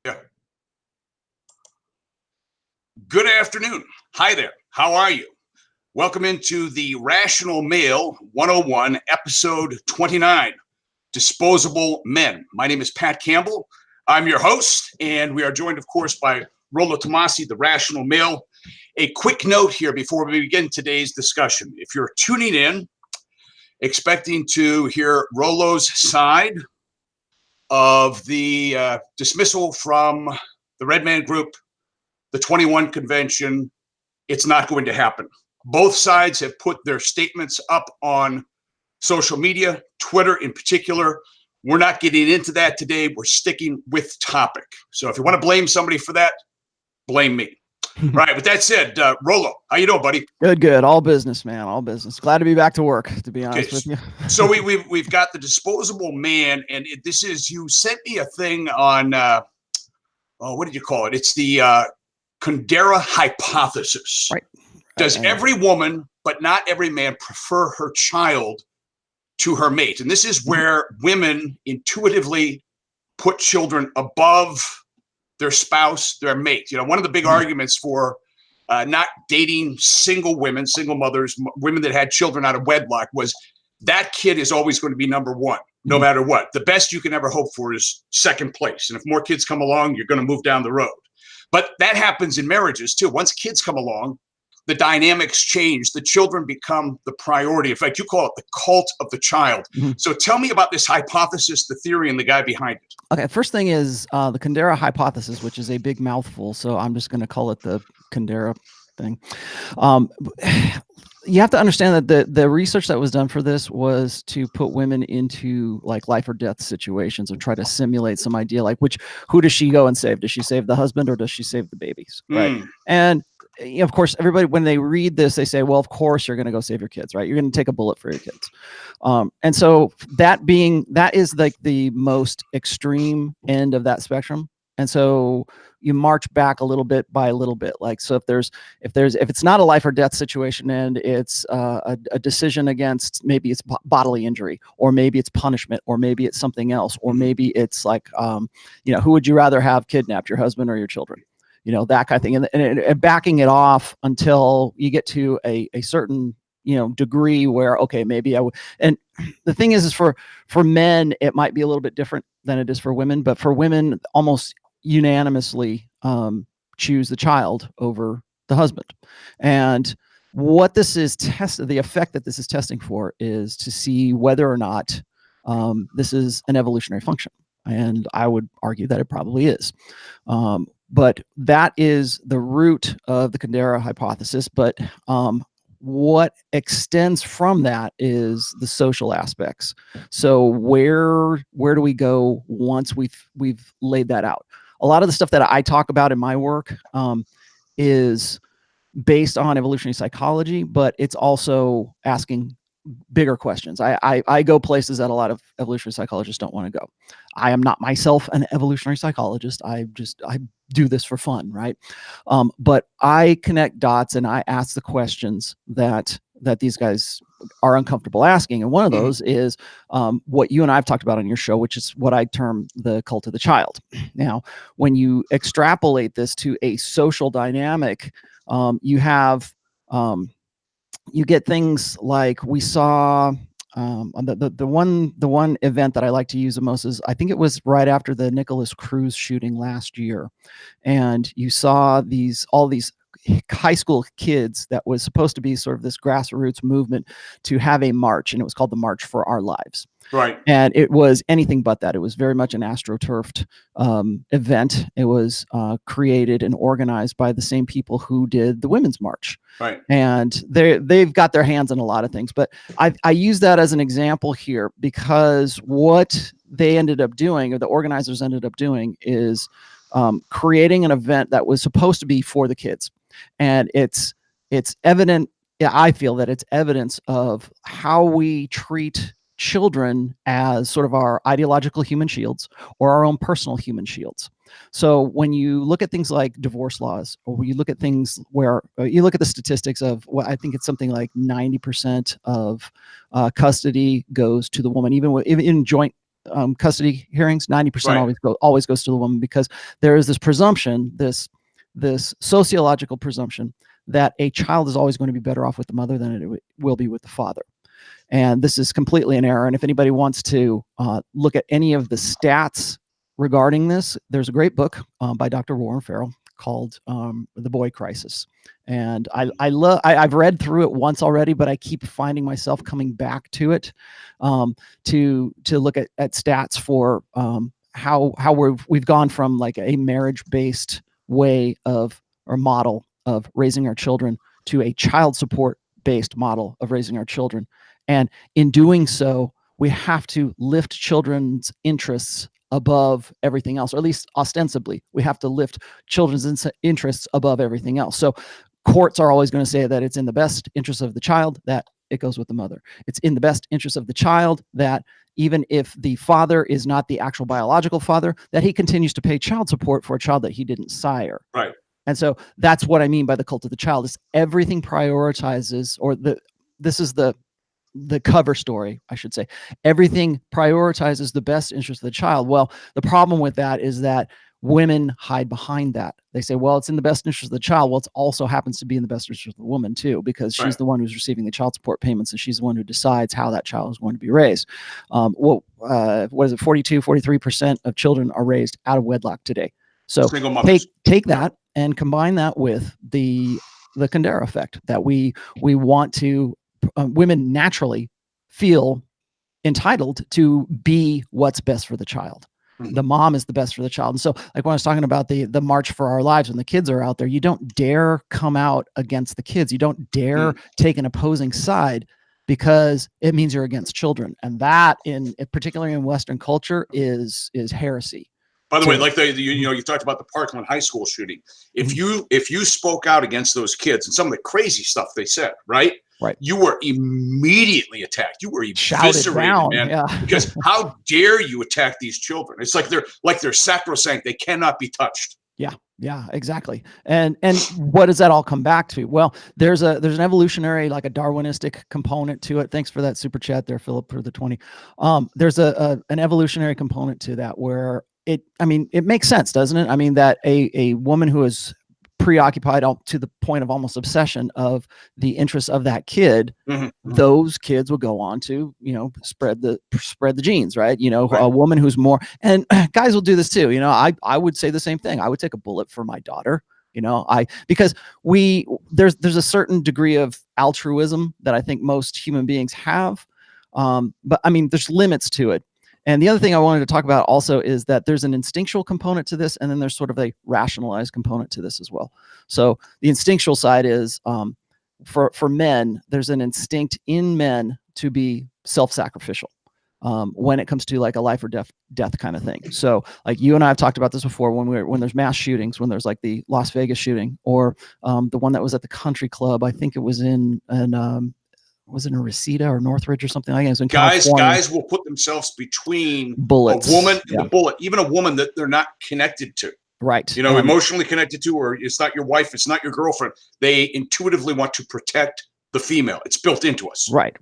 Yeah. Good afternoon. Hi there. How are you? Welcome into the Rational Male 101, episode 29, Disposable Men. My name is Pat Campbell. I'm your host, and we are joined, of course, by Rollo Tomasi, the Rational Male. A quick note here before we begin today's discussion. If you're tuning in, expecting to hear Rollo's side of the dismissal from the Red Man Group, the 21 convention, it's not going to happen. Both sides have put their statements up on social media, Twitter in particular. We're not getting into that today. We're sticking with topic. So if you want to blame somebody for that, blame me. All right. With that said, Rollo, how you doing, buddy? Good. All business, man. All business. Glad to be back to work, to be honest with you. So we've got the Disposable Man, and this is, you sent me a thing on, what did you call it? It's the Kundera Hypothesis. Right. Does every woman, but not every man, prefer her child to her mate? And this is where women intuitively put children above their spouse, their mate. You know, one of the big arguments for not dating single women, single mothers, women that had children out of wedlock was that kid is always going to be number one, no matter what. The best you can ever hope for is second place. And if more kids come along, you're going to move down the road. But that happens in marriages too. Once kids come along, the dynamics change. The children become the priority. In fact, you call it the cult of the child. So tell me about this hypothesis, the theory, and the guy behind it. Okay, first thing is the Kundera Hypothesis, which is a big mouthful, so I'm just going to call it the Kundera thing. You have to understand that the research that was done for this was to put women into like life or death situations and try to simulate some idea, like who does she go and save? Does she save the husband or does she save the babies? Right. And of course, everybody, when they read this, they say, well, of course you're going to go save your kids, right? You're going to take a bullet for your kids. And so that is like the most extreme end of that spectrum. And so you march back a little bit by a little bit. Like, so if it's not a life or death situation and it's a decision against, maybe it's bodily injury, or maybe it's punishment, or maybe it's something else, or maybe it's like, who would you rather have kidnapped, your husband or your children? You know, that kind of thing. And backing it off until you get to a certain, degree where, okay, maybe I would. And the thing is for men, it might be a little bit different than it is for women, but for women, almost unanimously choose the child over the husband. And what this is the effect that this is testing for is to see whether or not this is an evolutionary function. And I would argue that it probably is. But that is the root of the Kundera Hypothesis. But what extends from that is the social aspects. So where do we go once we've laid that out? A lot of the stuff that I talk about in my work is based on evolutionary psychology, but it's also asking bigger questions. I go places that a lot of evolutionary psychologists don't want to go. I am not myself an evolutionary psychologist. I do this for fun, right? But I connect dots and I ask the questions that these guys are uncomfortable asking. And one of those is what you and I have talked about on your show, which is what I term the cult of the child. Now, when you extrapolate this to a social dynamic, you have you get things like we saw the one event that I like to use the most is, I think it was right after the Nicholas Cruz shooting last year, and you saw all these high school kids that was supposed to be sort of this grassroots movement to have a march, and it was called the March for Our Lives. Right. And it was anything but that. It was very much an astroturfed event. It was created and organized by the same people who did the Women's March. Right. And they've got their hands in a lot of things. But I use that as an example here because what they ended up doing, or the organizers ended up doing, is creating an event that was supposed to be for the kids. And it's evident, I feel that it's evidence of how we treat children as sort of our ideological human shields or our own personal human shields. So when you look at things like divorce laws, or when you look at things where you look at the statistics of what I think it's something like 90% of custody goes to the woman, even in joint custody hearings, 90% Right. always goes to the woman, because there is this presumption, this sociological presumption, that a child is always going to be better off with the mother than it will be with the father. And this is completely an error. And if anybody wants to look at any of the stats regarding this, there's a great book by Dr. Warren Farrell called The Boy Crisis. And I've read through it once already, but I keep finding myself coming back to it to look at stats for how we've gone from like a marriage-based way of, or model of raising our children, to a child support based model of raising our children. And in doing so, we have to lift children's interests above everything else, or at least ostensibly, we have to lift children's interests above everything else. So courts are always going to say that it's in the best interest of the child that it goes with the mother. It's in the best interest of the child that even if the father is not the actual biological father, that he continues to pay child support for a child that he didn't sire. Right. And so that's what I mean by the cult of the child, is everything prioritizes, or this is the cover story, I should say. Everything prioritizes the best interest of the child. Well, the problem with that is that women hide behind that. They say, well, it's in the best interest of the child. Well, it also happens to be in the best interest of the woman too, because she's the one who's receiving the child support payments, and she's the one who decides how that child is going to be raised. What is it? 43% of children are raised out of wedlock today. So take that and combine that with the Kundera effect, that we want to, women naturally feel entitled to be what's best for the child. The mom is the best for the child. And so, like when I was talking about the march for our lives, when the kids are out there, you don't dare come out against the kids. You don't dare take an opposing side, because it means you're against children. And that, particularly in Western culture, is heresy. By the way, like you talked about the Parkland High School shooting. If you spoke out against those kids and some of the crazy stuff they said, right? You were immediately attacked. You were eviscerated, man. Yeah. Because how dare you attack these children? It's like they're sacrosanct. They cannot be touched. Yeah, exactly. And what does that all come back to? Well, there's an evolutionary, like a Darwinistic component to it. Thanks for that super chat there, Philip, for the 20. There's an evolutionary component to that, where it makes sense, doesn't it? I mean, that a woman who is preoccupied to the point of almost obsession of the interests of that kid, those kids will go on to, spread the genes, right? A woman who's more, and guys will do this too. I would say the same thing. I would take a bullet for my daughter, because there's a certain degree of altruism that I think most human beings have. But I mean, there's limits to it. And the other thing I wanted to talk about also is that there's an instinctual component to this, and then there's sort of a rationalized component to this as well. So the instinctual side is, for men, there's an instinct in men to be self-sacrificial when it comes to like a life or death kind of thing. So like you and I have talked about this before, when there's mass shootings, when there's like the Las Vegas shooting, or the one that was at the country club. I think it was was it in Reseda or Northridge or something like that? It was in California. Guys will put themselves between bullets, a woman and the bullet, even a woman that they're not connected to. Right. Emotionally connected to, or it's not your wife, it's not your girlfriend. They intuitively want to protect the female. It's built into us. Right.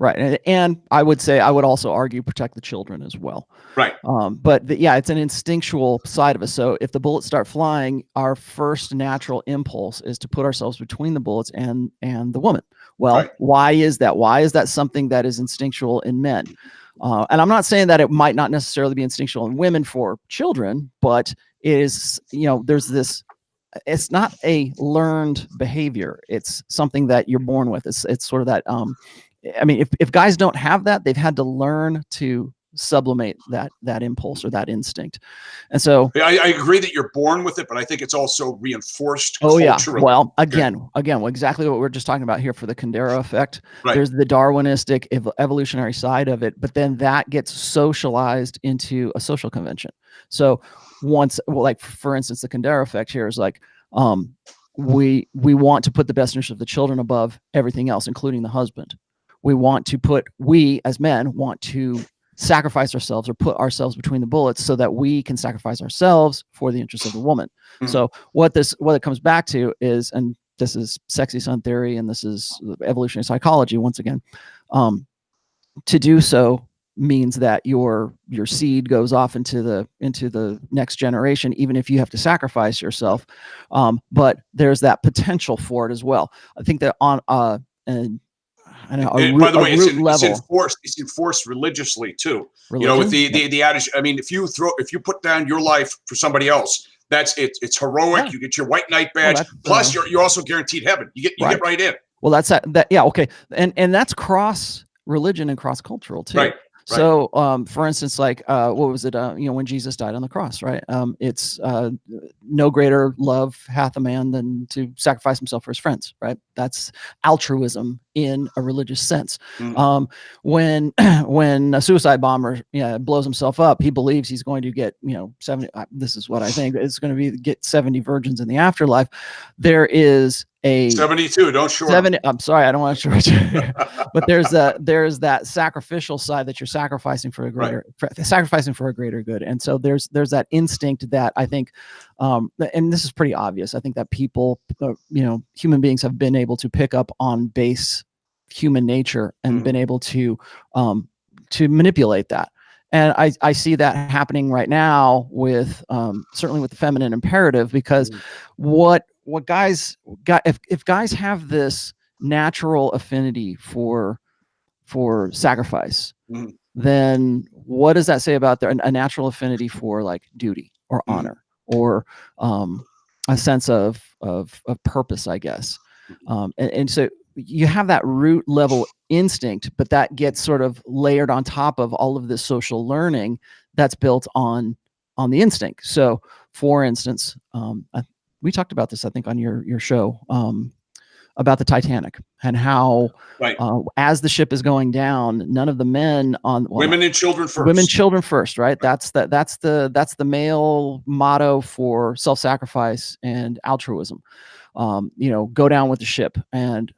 And I would also argue protect the children as well. Right. But it's an instinctual side of us. So if the bullets start flying, our first natural impulse is to put ourselves between the bullets and the woman. Well, why is that? Why is that something that is instinctual in men? And I'm not saying that it might not necessarily be instinctual in women for children, but it is, there's this, it's not a learned behavior. It's something that you're born with. It's sort of that, if guys don't have that, they've had to learn to sublimate that impulse or that instinct. And so I agree that you're born with it, but I think it's also reinforced. Well, again, exactly what we're just talking about here for the Kundera effect. There's the Darwinistic evolutionary side of it, but then that gets socialized into a social convention. So like for instance, the Kundera effect here is like, we want to put the best interest of the children above everything else, including the husband. We as men want to sacrifice ourselves or put ourselves between the bullets so that we can sacrifice ourselves for the interest of the woman. So what it comes back to is, and this is sexy son theory, and this is evolutionary psychology once again, to do so means that your seed goes off into the next generation, even if you have to sacrifice yourself. But there's that potential for it as well. I think that on and I know by the way, root it's level, enforced religiously too. religion? You know, with the adage. I mean, if you put down your life for somebody else, it's heroic. Yeah. You get your white knight badge. Plus, you're also guaranteed heaven. You get right in. Well, that's that. Yeah. Okay. And that's cross religion and cross cultural too. Right. So, for instance, like, what was it? When Jesus died on the cross, right? It's no greater love hath a man than to sacrifice himself for his friends, right? That's altruism in a religious sense. When a suicide bomber blows himself up, he believes he's going to get 70. This is what I think it's going to get 70 virgins in the afterlife. There is a 72. Don't short 70. I'm sorry, I don't want to short you. But there's that sacrificial side that you're sacrificing for a greater good. And so there's that instinct that I think, and this is pretty obvious. I think that people, human beings have been able to pick up on base human nature and been able to manipulate that. And I see that happening right now with certainly with the feminine imperative, because what guys got, if guys have this natural affinity for sacrifice, then what does that say about a natural affinity for like duty or honor or a sense of purpose, I guess. And so you have that root level instinct, but that gets sort of layered on top of all of this social learning that's built on the instinct. So, for instance, we talked about this, I think, on your show about the Titanic and how as the ship is going down, none of the men women and children first. Women, children first, right? That's the male motto for self-sacrifice and altruism. Go down with the ship. And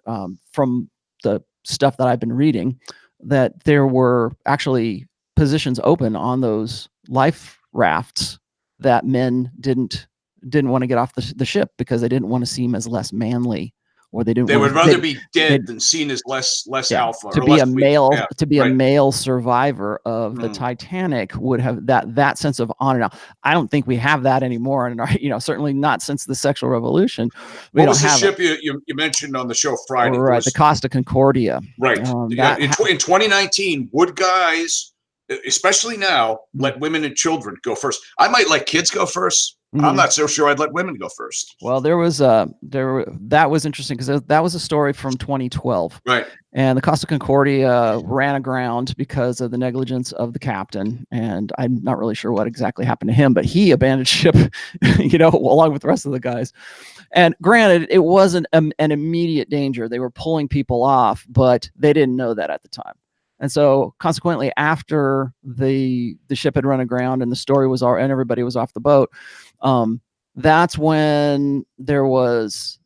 from the stuff that I've been reading, that there were actually positions open on those life rafts that men didn't want to get off the ship because they didn't want to seem as less manly, or they would rather be dead than seen as less alpha. To be a male, a male survivor of the Titanic would have that sense of honor. Now, I don't think we have that anymore, and certainly not since the sexual revolution. What was the ship you mentioned on the show Friday? Right, the Costa Concordia. Right. In 2019, would guys, especially now, let women and children go first? I might let kids go first. I'm not so sure I'd let women go first. Well, that was interesting because that was a story from 2012. Right. And the Costa Concordia ran aground because of the negligence of the captain. And I'm not really sure what exactly happened to him, but he abandoned ship, along with the rest of the guys. And granted, it wasn't an immediate danger. They were pulling people off, but they didn't know that at the time. And so consequently, after the ship had run aground and the story was and everybody was off the boat, that's when there was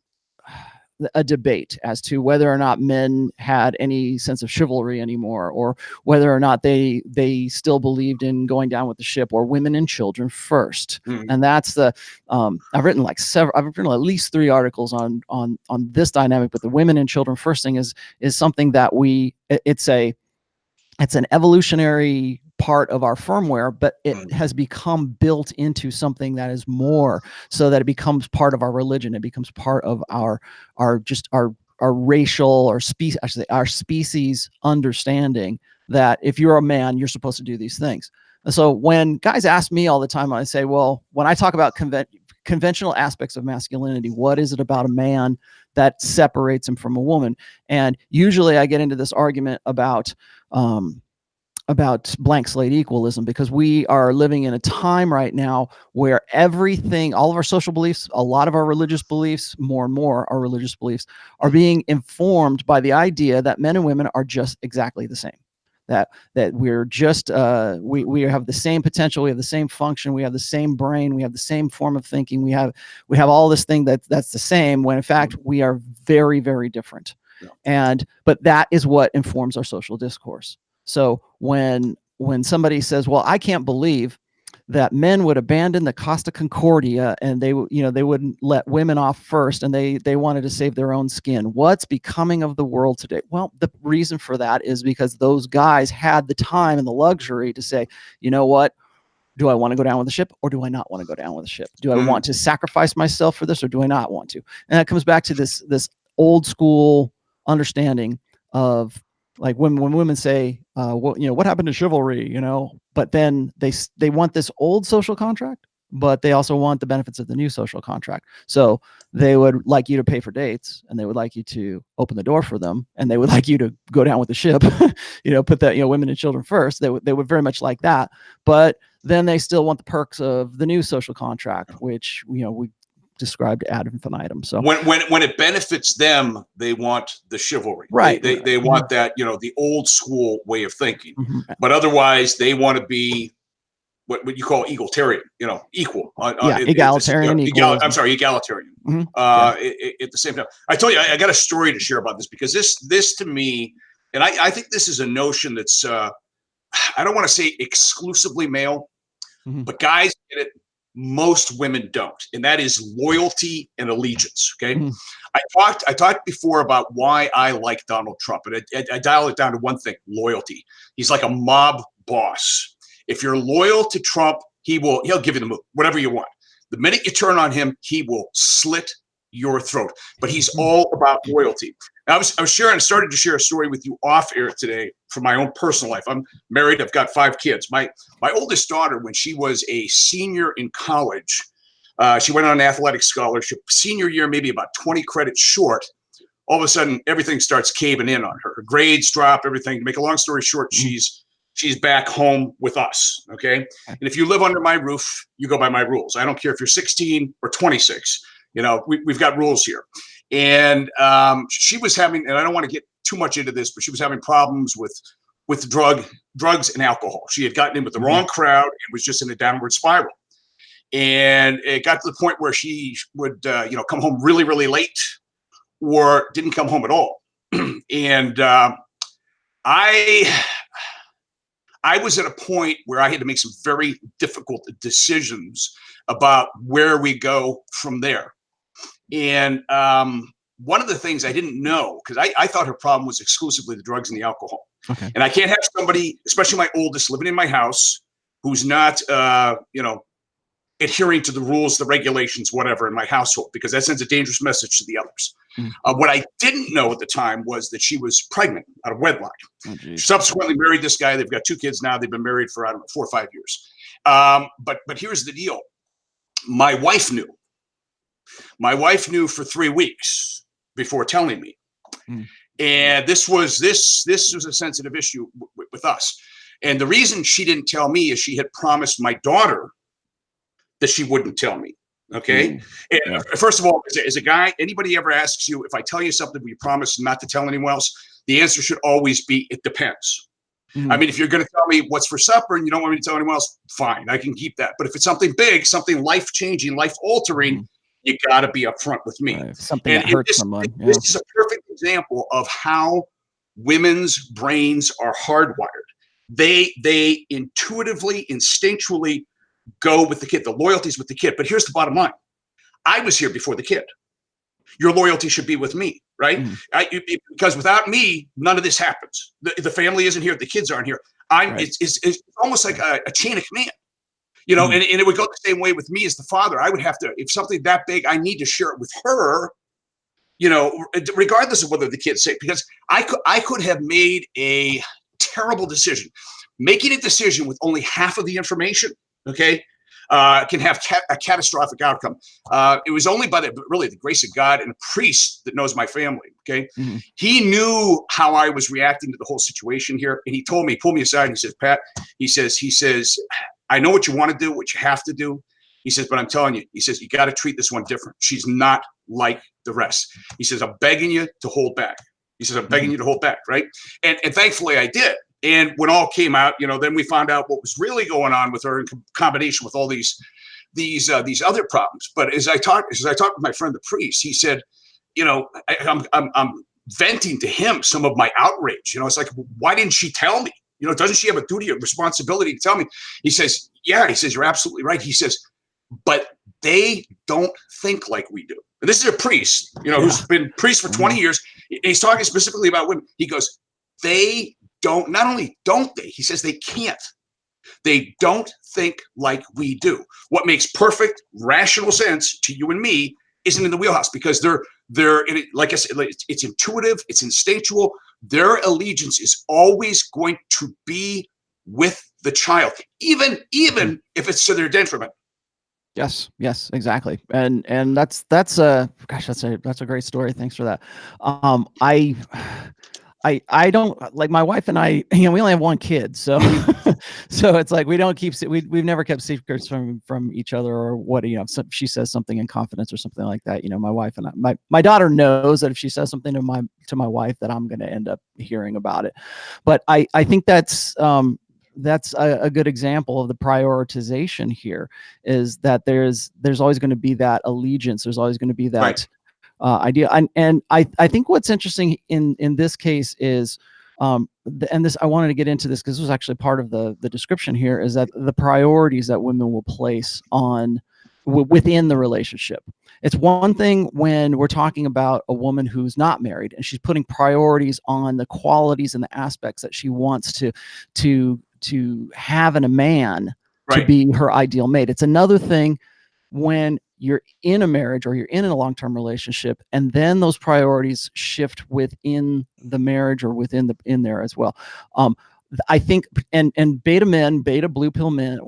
a debate as to whether or not men had any sense of chivalry anymore, or whether or not they still believed in going down with the ship, or women and children first. And that's I've written at least 3 articles on this dynamic, but the women and children first thing is something that it's an evolutionary part of our firmware, but it has become built into something that is more, so that it becomes part of our religion. It becomes part of our racial or species, actually our species understanding that if you're a man, you're supposed to do these things. And so when guys ask me all the time, I say, well, when I talk about conventional aspects of masculinity, what is it about a man that separates him from a woman? And usually I get into this argument about blank slate equalism, because we are living in a time right now where everything, all of our social beliefs, a lot of our religious beliefs, more and more our religious beliefs, are being informed by the idea that men and women are just exactly the same. That we're just we have the same potential, we have the same function, we have the same brain, we have the same form of thinking, we have all this thing that's the same, when in fact we are very, very different. But that is what informs our social discourse. So when somebody says, well, I can't believe that men would abandon the Costa Concordia, and they wouldn't let women off first, and they wanted to save their own skin. What's becoming of the world today? Well, the reason for that is because those guys had the time and the luxury to say, you know what, do I want to go down with the ship, or do I not want to go down with the ship? Do I want to sacrifice myself for this, or do I not want to? And that comes back to this old school understanding of, like, when women say, well, what happened to chivalry, but then they want this old social contract, but they also want the benefits of the new social contract. So they would like you to pay for dates, and they would like you to open the door for them, and they would like you to go down with the ship, put that, women and children first. They would very much like that, but then they still want the perks of the new social contract, which, we described ad infinitum. So when it benefits them, they want the chivalry, right? They want that, the old school way of thinking, but otherwise they want to be what you call egalitarian, equal. Egalitarian. Egalitarian. At the same time, I told you, I got a story to share about this, because this to me, and I think this is a notion that's, I don't want to say exclusively male, but guys get it. Most women don't, and that is loyalty and allegiance. Okay, I talked before about why I like Donald Trump, and I dial it down to one thing: loyalty. He's like a mob boss. If you're loyal to Trump, he'll give you the move, whatever you want. The minute you turn on him, he will slit your throat. But he's all about loyalty. I was started to share a story with you off air today from my own personal life. I'm married. I've got 5 kids. My oldest daughter, when she was a senior in college, she went on an athletic scholarship. Senior year, maybe about 20 credits short. All of a sudden, everything starts caving in on her. Her grades drop, everything. To make a long story short, she's back home with us. Okay. And if you live under my roof, you go by my rules. I don't care if you're 16 or 26. We've got rules here. And she was having, and I don't want to get too much into this, but she was having problems with drugs and alcohol. She had gotten in with the wrong crowd and was just in a downward spiral. And it got to the point where she would, come home really, really late, or didn't come home at all. And I was at a point where I had to make some very difficult decisions about where we go from there. And one of the things I didn't know, because I thought her problem was exclusively the drugs and the alcohol. Okay. And I can't have somebody, especially my oldest, living in my house who's not, adhering to the rules, the regulations, whatever, in my household, because that sends a dangerous message to the others. What I didn't know at the time was that she was pregnant out of wedlock. She subsequently married this guy. They've got 2 kids now. They've been married for, 4 or 5 years. But here's the deal. My wife knew. My wife knew for 3 weeks before telling me. And this was a sensitive issue with us. And the reason she didn't tell me is she had promised my daughter that she wouldn't tell me. Okay. And first of all, as a guy, anybody ever asks you, if I tell you something, will you promise not to tell anyone else? The answer should always be, it depends. I mean, if you're going to tell me what's for supper and you don't want me to tell anyone else, fine, I can keep that. But if it's something big, something life-changing, life-altering, you got to be upfront with me. Something that hurts someone. This is a perfect example of how women's brains are hardwired. They intuitively, instinctually go with the kid. The loyalty's with the kid. But here's the bottom line. I was here before the kid. Your loyalty should be with me, right? Because without me, none of this happens. The family isn't here. The kids aren't here. It's almost like a chain of command, and it would go the same way with me as the father. I would have to, if something that big, I need to share it with her, regardless of whether the kid's sick, because I could have made a terrible decision. Making a decision with only half of the information, okay, can have a catastrophic outcome. It was only by the grace of God and a priest that knows my family. Okay. He knew how I was reacting to the whole situation here. And he told me, pulled me aside, and he says, Pat, he says, I know what you want to do, what you have to do. He says, but I'm telling you, he says, you got to treat this one different. She's not like the rest. He says, I'm begging you to hold back. He says, I'm begging you to hold back. Right. And thankfully I did. And when all came out, then we found out what was really going on with her in combination with all these other problems. But as I talked with my friend, the priest, he said, I'm venting to him some of my outrage. It's like, why didn't she tell me? doesn't she have a duty or responsibility to tell me? He says, yeah. He says, you're absolutely right. He says, but they don't think like we do. And this is a priest, who's been priest for 20 years. He's talking specifically about women. He goes, they don't, not only don't they, he says they can't. They don't think like we do. What makes perfect, rational sense to you and me isn't in the wheelhouse, because they're in it, like I said, it's intuitive, it's instinctual. Their allegiance is always going to be with the child, even if it's to their detriment. Yes, exactly. And that's a great story. Thanks for that. I don't, like, my wife and I, we only have one kid, so so it's like we've never kept secrets from each other, or what, she says something in confidence or something like that. My wife and I, my daughter knows that if she says something to my wife, that I'm going to end up hearing about it. But I think that's a good example of the prioritization here, is that there's always going to be that allegiance. There's always going to be that right. Idea. And I think what's interesting in this case is, and this, I wanted to get into this because this was actually part of the description here, is that the priorities that women will place on within the relationship. It's one thing when we're talking about a woman who's not married and she's putting priorities on the qualities and the aspects that she wants to have in a man, right. to be her ideal mate. It's another thing when you're in a marriage or you're in a long-term relationship, and then those priorities shift within the marriage or in there as well. I think, and beta men, beta blue pill men,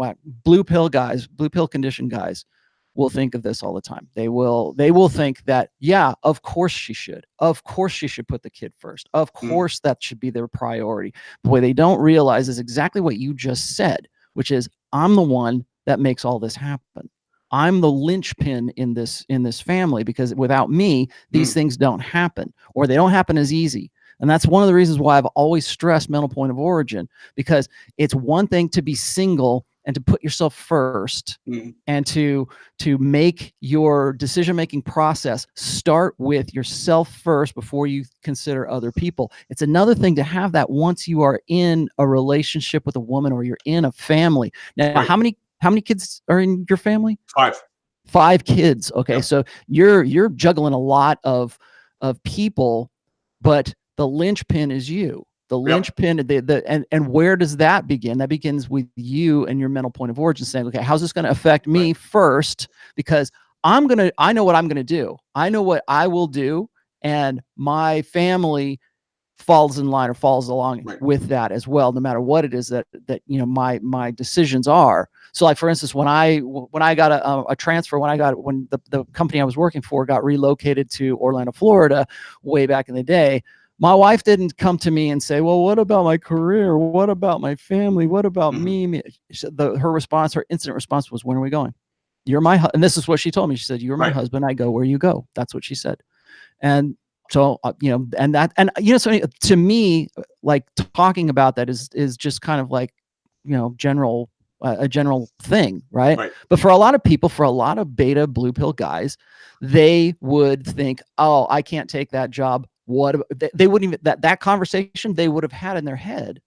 blue pill guys, blue pill condition guys will think of this all the time. They will think that, yeah, of course she should. Of course she should put the kid first. Of course that should be their priority. But what they don't realize is exactly what you just said, which is, I'm the one that makes all this happen. I'm the linchpin in this family, because without me, these things don't happen, or they don't happen as easy. And that's one of the reasons why I've always stressed mental point of origin, because it's one thing to be single and to put yourself first, and to make your decision-making process start with yourself first before you consider other people. It's another thing to have that once you are in a relationship with a woman, or you're in a family. Now, right. How many kids are in your family? 5. 5 kids. Okay. Yeah. So you're juggling a lot of people, but the linchpin is you. The linchpin, and where does that begin? That begins with you and your mental point of origin, saying, okay, how's this going to affect me first? Because I know what I'm going to do. I know what I will do. And my family falls in line or falls along with that as well, no matter what it is that my decisions are. So, like, for instance, when I got a transfer, when the company I was working for got relocated to Orlando, Florida, way back in the day, my wife didn't come to me and say, well, what about my career? What about my family? What about me? Her instant response was, when are we going? You're my and this is what she told me. She said, you're my husband. I go where you go. That's what she said. And so, so to me, like, talking about that is just kind of like, general, a general thing. Right. But for a lot of people, for a lot of beta blue pill guys, they would think, oh, I can't take that job. What they wouldn't even, that conversation they would have had in their head.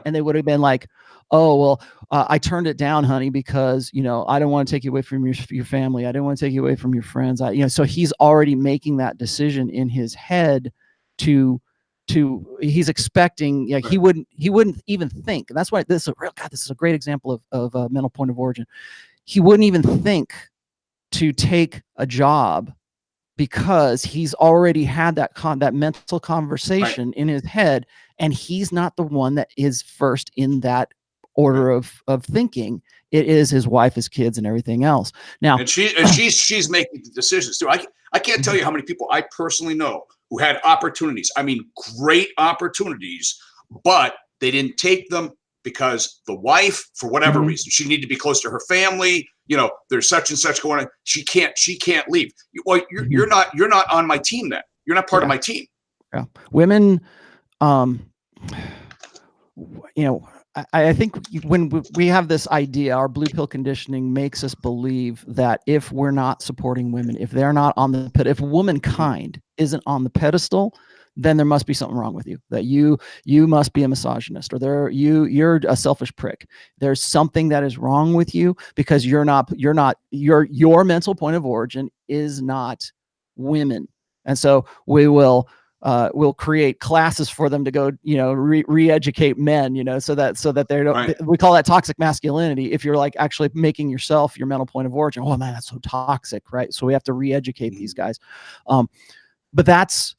And they would have been like, oh, well, I turned it down, honey, because, I don't want to take you away from your family. I didn't want to take you away from your friends. So he's already making that decision in his head he's expecting, he wouldn't even think. And that's why this is a great example of a mental point of origin. He wouldn't even think to take a job, because he's already had that mental conversation in his head, and he's not the one that is first in that order of thinking. It is his wife, his kids, and everything else. Now, and she's making the decisions too. I can't tell you how many people I personally know who had opportunities. I mean, great opportunities, but they didn't take them because the wife, for whatever reason, she needed to be close to her family. There's such and such going on. She can't leave. Well, you're not on my team then. You're not part of my team. Yeah. Women, I think when we have this idea, our blue pill conditioning makes us believe that if we're not supporting women, if they're not on if womankind isn't on the pedestal, then there must be something wrong with you, that you must be a misogynist, or you're a selfish prick. There's something that is wrong with you, because your mental point of origin is not women. And so we'll create classes for them to go, re-educate men, so that they don't, Right. we call that toxic masculinity. If you're like actually making yourself your mental point of origin, oh man, that's so toxic, right? So we have to re-educate these guys. But that's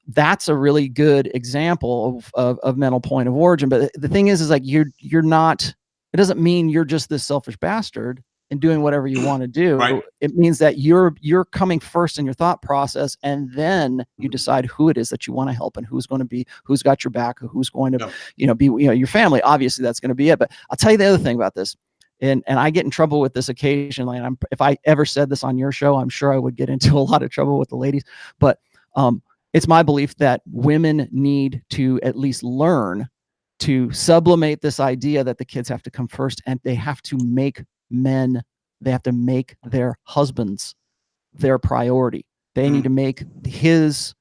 a really good example of mental point of origin. But the thing is like you're not, it doesn't mean you're just this selfish bastard and doing whatever you want to do. Right. It means that you're coming first in your thought process, and then you decide who it is that you want to help, and who's got your back, who's going to, be, your family. Obviously that's going to be it. But I'll tell you the other thing about this. And I get in trouble with this occasionally. And if I ever said this on your show, I'm sure I would get into a lot of trouble with the ladies. But it's my belief that women need to at least learn to sublimate this idea that the kids have to come first, and they have to make their husbands their priority. They need to make his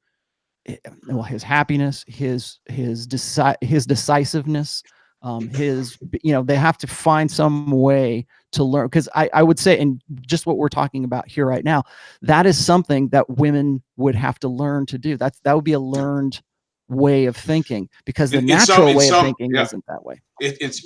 happiness, his decisiveness, they have to find some way to learn. Because I would say, and just what we're talking about here right now, that is something that women would have to learn to do. That would be a learned way of thinking, because the natural way of thinking isn't that way. It's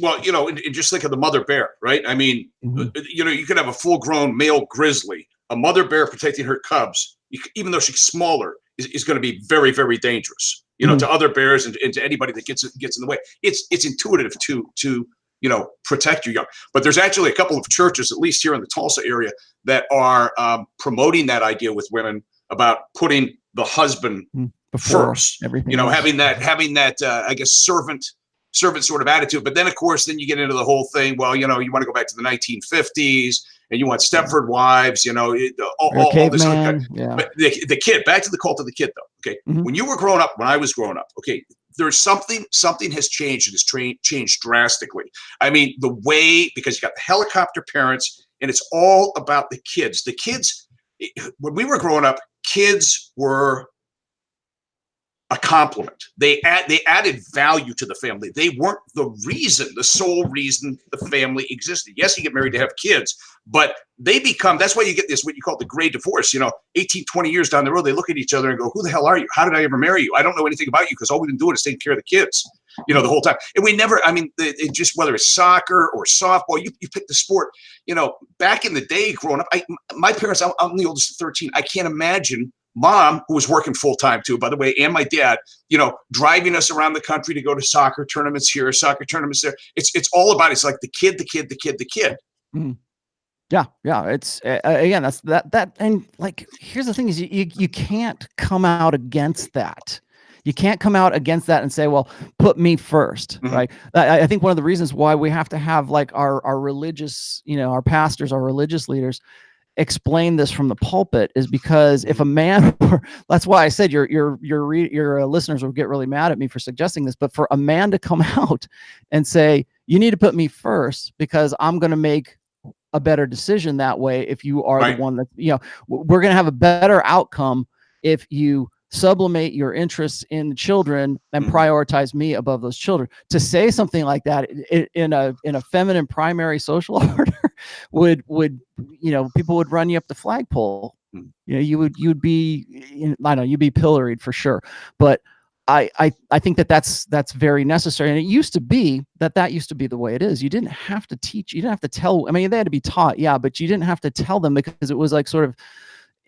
just think of the mother bear, right? I mean, you could have a full-grown male grizzly, a mother bear protecting her cubs, even though she's smaller, is going to be very, very dangerous, to other bears and to anybody that gets in the way. It's intuitive to protect your young. But there's actually a couple of churches, at least here in the Tulsa area, that are promoting that idea with women about putting the husband first, everything, having that I guess servant sort of attitude. But then of course then you get into the whole thing, well, you want to go back to the 1950s and you want Stepford wives, all this other kind. But the kid, back to the cult of the kid though. Okay. When you were growing up, when I was growing up, okay, there's something has changed. It has changed drastically. I mean, the way, because you got the helicopter parents, and it's all about the kids. The kids, when we were growing up, kids were a compliment. They added value to the family. They weren't the sole reason the family existed. Yes, you get married to have kids, but they become, that's why you get this, what you call the gray divorce. 18, 20 years down the road, they look at each other and go, who the hell are you? How did I ever marry you? I don't know anything about you, because all we've been doing is taking care of the kids, the whole time. And we never, it just, whether it's soccer or softball, you pick the sport. Back in the day growing up, my parents, I'm the oldest of 13. I can't imagine Mom, who was working full time too, by the way, and my dad, driving us around the country to go to soccer tournaments here, soccer tournaments there. It's all about, it's like the kid. Mm-hmm. Yeah. It's again, that's that. And like, here's the thing: is you can't come out against that. You can't come out against that and say, well, put me first, right? I think one of the reasons why we have to have like our religious, our pastors, our religious leaders explain this from the pulpit is because if a man, that's why I said your listeners will get really mad at me for suggesting this, but for a man to come out and say, you need to put me first because I'm going to make a better decision that way. If you are the one that, we're going to have a better outcome if you sublimate your interests in the children and prioritize me above those children. To say something like that in a feminine primary social order would people would run you up the flagpole. You'd be, I know, you'd be pilloried for sure. But I think that's very necessary. And it used to be that used to be the way it is. You didn't have to teach, you didn't have to tell. I mean, they had to be taught, but you didn't have to tell them, because it was like sort of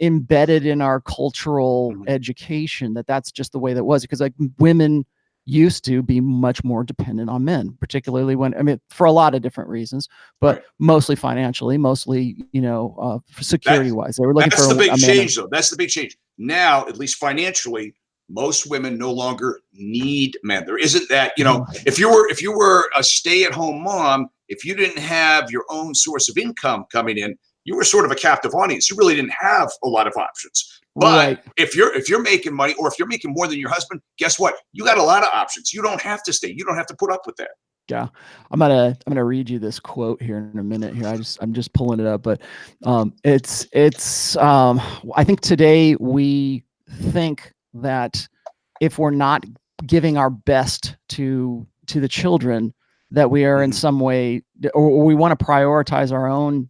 embedded in our cultural education that's just the way that was. Because like women used to be much more dependent on men, particularly for a lot of different reasons, but mostly financially, mostly, security wise. They were looking for the big change though. That's the big change. Now, at least financially, most women no longer need men. There isn't that, if you were a stay-at-home mom, if you didn't have your own source of income coming in, you were sort of a captive audience. You really didn't have a lot of options. But if you're making money, or if you're making more than your husband, guess what? You got a lot of options. You don't have to stay. You don't have to put up with that. Yeah, I'm gonna read you this quote here in a minute. Here, I'm just pulling it up, but it's I think today we think that if we're not giving our best to the children, that we are in some way, or we want to prioritize our own,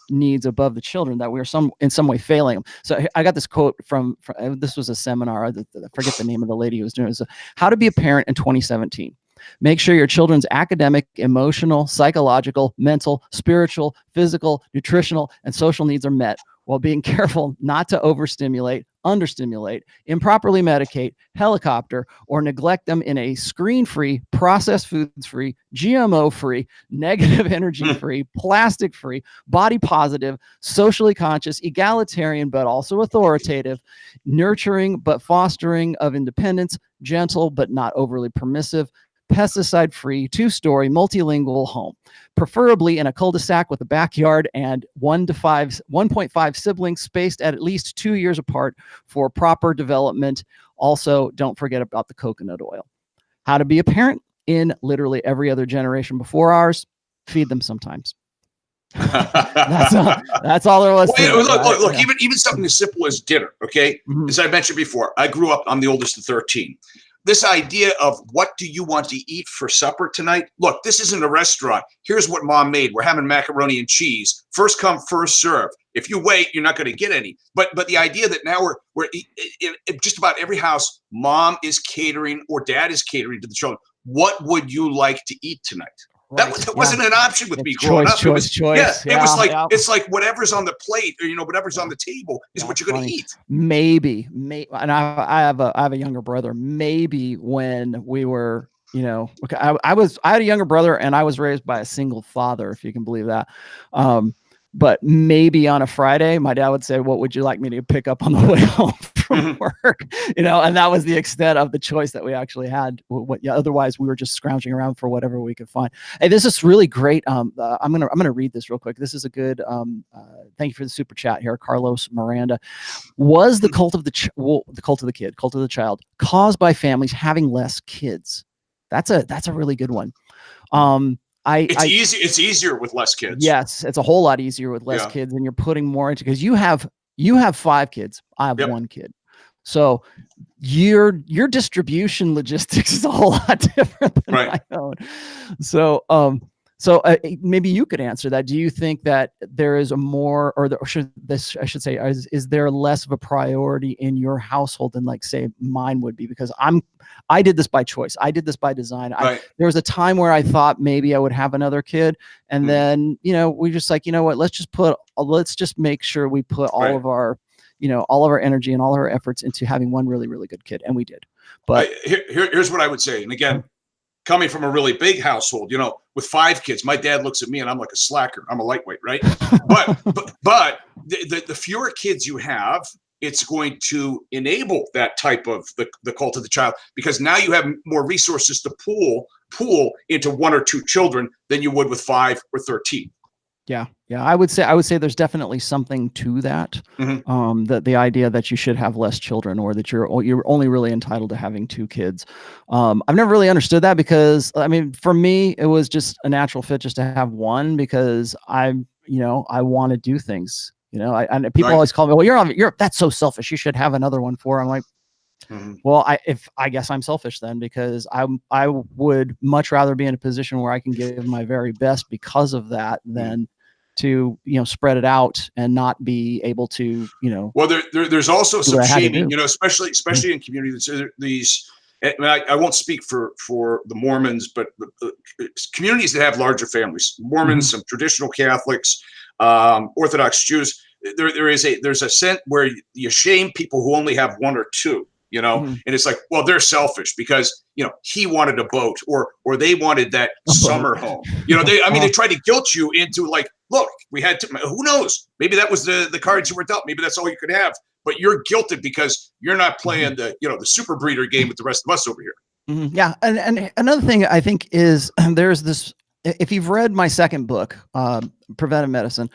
needs above the children, that we're in some way failing them. So I got this quote from this was a seminar. I forget the name of the lady who was doing it. It was How to Be a Parent in 2017. Make sure your children's academic, emotional, psychological, mental, spiritual, physical, nutritional, and social needs are met, while being careful not to overstimulate, understimulate, improperly medicate, helicopter, or neglect them in a screen-free, processed foods-free, GMO-free, negative energy-free, plastic-free, body-positive, socially conscious, egalitarian, but also authoritative, nurturing but fostering of independence, gentle but not overly permissive, pesticide-free, 2-story, multilingual home, preferably in a cul-de-sac with a backyard and 1.5 siblings spaced at least 2 years apart for proper development. Also, don't forget about the coconut oil. How to be a parent in literally every other generation before ours. Feed them sometimes. That's all there was. Look, even something as simple as dinner. Okay, as I mentioned before, I grew up. I'm the oldest of 13. This idea of what do you want to eat for supper tonight? Look, this isn't a restaurant. Here's what mom made. We're having macaroni and cheese. First come, first serve. If you wait, you're not going to get any. But the idea that now we're in just about every house, mom is catering or dad is catering to the children. What would you like to eat tonight? Right. That wasn't an option with me growing up. It was it's like whatever's on the plate, or whatever's on the table is what you're going to eat. Maybe, and I have a younger brother. Maybe when we were, I had a younger brother, and I was raised by a single father, if you can believe that. But maybe on a Friday, my dad would say, "What would you like me to pick up on the way home from work?" And that was the extent of the choice that we actually had. Otherwise, we were just scrounging around for whatever we could find. Hey, this is really great. I'm gonna read this real quick. This is a good. Thank you for the super chat here, Carlos Miranda. Was the cult of the child caused by families having less kids? That's a really good one. It's easier with less kids. Yes, it's a whole lot easier with less kids, and you're putting more into, because you have 5 kids. I have 1 kid. So your distribution logistics is a whole lot different than my own. So maybe you could answer that. Do you think that there is a more, is there less of a priority in your household than, like, say, mine would be? Because I did this by choice. I did this by design. There was a time where I thought maybe I would have another kid, and then we just like, what? Let's just make sure we put all of our energy and all our efforts into having one really, really good kid, and we did. But here's what I would say, and again, coming from a really big household, with 5 kids, my dad looks at me and I'm like a slacker. I'm a lightweight, right? but the fewer kids you have, it's going to enable that type of the cult of the child, because now you have more resources to pool into 1 or 2 children than you would with 5 or 13. Yeah. I would say there's definitely something to that. That the idea that you should have less children, or that you're only really entitled to having 2 kids. I've never really understood that, because for me, it was just a natural fit just to have 1, because I want to do things. And people always call me, well, that's so selfish. You should have another one for. I'm like, well, I guess I'm selfish then, because I would much rather be in a position where I can give my very best because of that than to spread it out and not be able to Well, there's also some shaming, especially in communities. These, I won't speak for the Mormons, but communities that have larger families, Mormons, some traditional Catholics, Orthodox Jews. There's a sense where you shame people who only have 1 or 2. And it's like, well, they're selfish because, he wanted a boat or they wanted that summer home. They tried to guilt you into, like, look, we had to, who knows? Maybe that was the cards you were dealt. Maybe that's all you could have, but you're guilted because you're not playing the super breeder game with the rest of us over here. Yeah. And another thing I think is there's this, if you've read my second book, Preventive Medicine,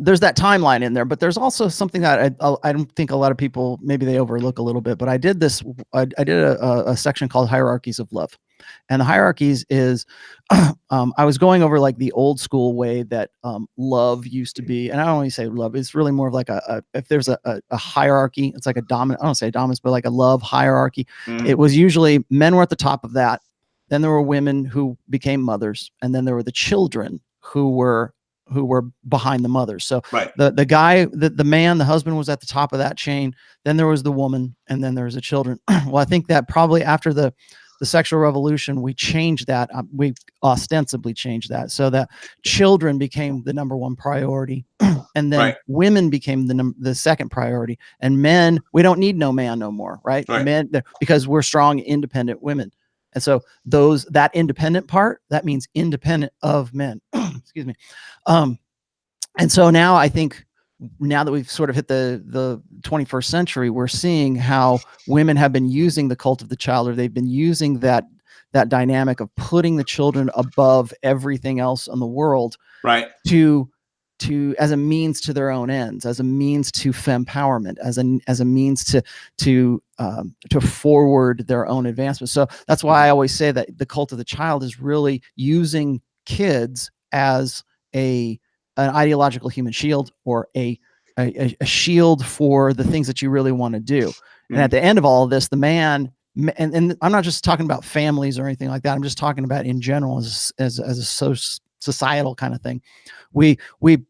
there's that timeline in there, but there's also something that I don't think a lot of people, maybe they overlook a little bit, but I did a section called Hierarchies of Love. And the hierarchies is, I was going over like the old school way that love used to be. And I don't want to say love, it's really more of like if there's a hierarchy, it's like a dominant, I don't say dominance, but like a love hierarchy. It was usually men were at the top of that. Then there were women who became mothers. And then there were the children who were behind the mothers. So the guy, the man, the husband was at the top of that chain. Then there was the woman, and then there was the children. Well, I think that probably after the sexual revolution, we changed that. We ostensibly changed that so that children became the number one priority, and then women became the second priority. And men, we don't need no man no more, right? Men, because we're strong, independent women. And so that independent part, that means independent of men. Excuse me. And so now I think now that we've sort of hit the 21st century, we're seeing how women have been using the cult of the child, or they've been using that dynamic of putting the children above everything else in the world, to as a means to their own ends, as a means to fempowerment, as a means to forward their own advancement. So that's why I always say that the cult of the child is really using kids as an ideological human shield, or a shield for the things that you really want to do. And at the end of all of this, the man, and I'm not just talking about families or anything like that. I'm just talking about in general as a societal kind of thing. We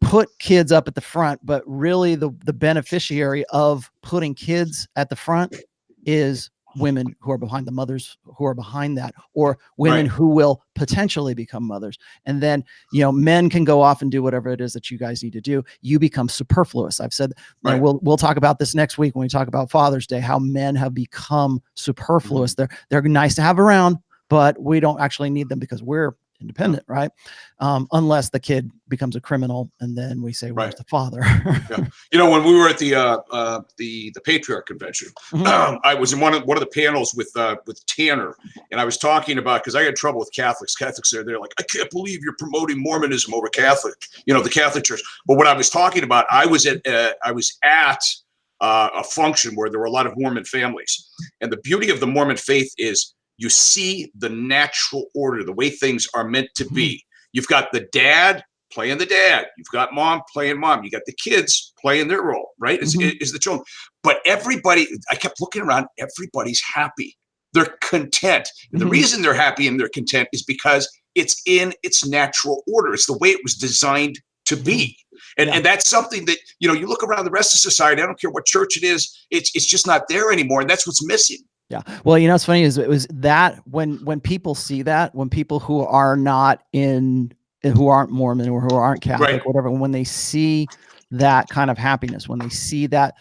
put kids up at the front, but really the beneficiary of putting kids at the front is women who are behind, the mothers who are behind that, or women who will potentially become mothers. And then, men can go off and do whatever it is that you guys need to do. You become superfluous. I've said, we'll talk about this next week when we talk about Father's Day, how men have become superfluous. They're nice to have around, but we don't actually need them because we're independent, right? Unless the kid becomes a criminal, and then we say, where's the father? When we were at the Patriarch Convention, I was in one of the panels with Tanner, and I was talking about, because I had trouble with Catholics. Catholics they're like, I can't believe you're promoting Mormonism over Catholic, the Catholic Church. But what I was talking about, I was at a function where there were a lot of Mormon families, and the beauty of the Mormon faith is you see the natural order, the way things are meant to be. You've got the dad playing the dad. You've got mom playing mom. You got the kids playing their role, right? Is the children. But everybody, I kept looking around, everybody's happy. They're content. And the reason they're happy and they're content is because it's in its natural order. It's the way it was designed to be. And that's something that, you look around the rest of society, I don't care what church it is, it's just not there anymore. And that's what's missing. Yeah. Well, what's funny is it was that when people see that, when people who are not who aren't Mormon or who aren't Catholic, whatever, when they see that kind of happiness, when they see that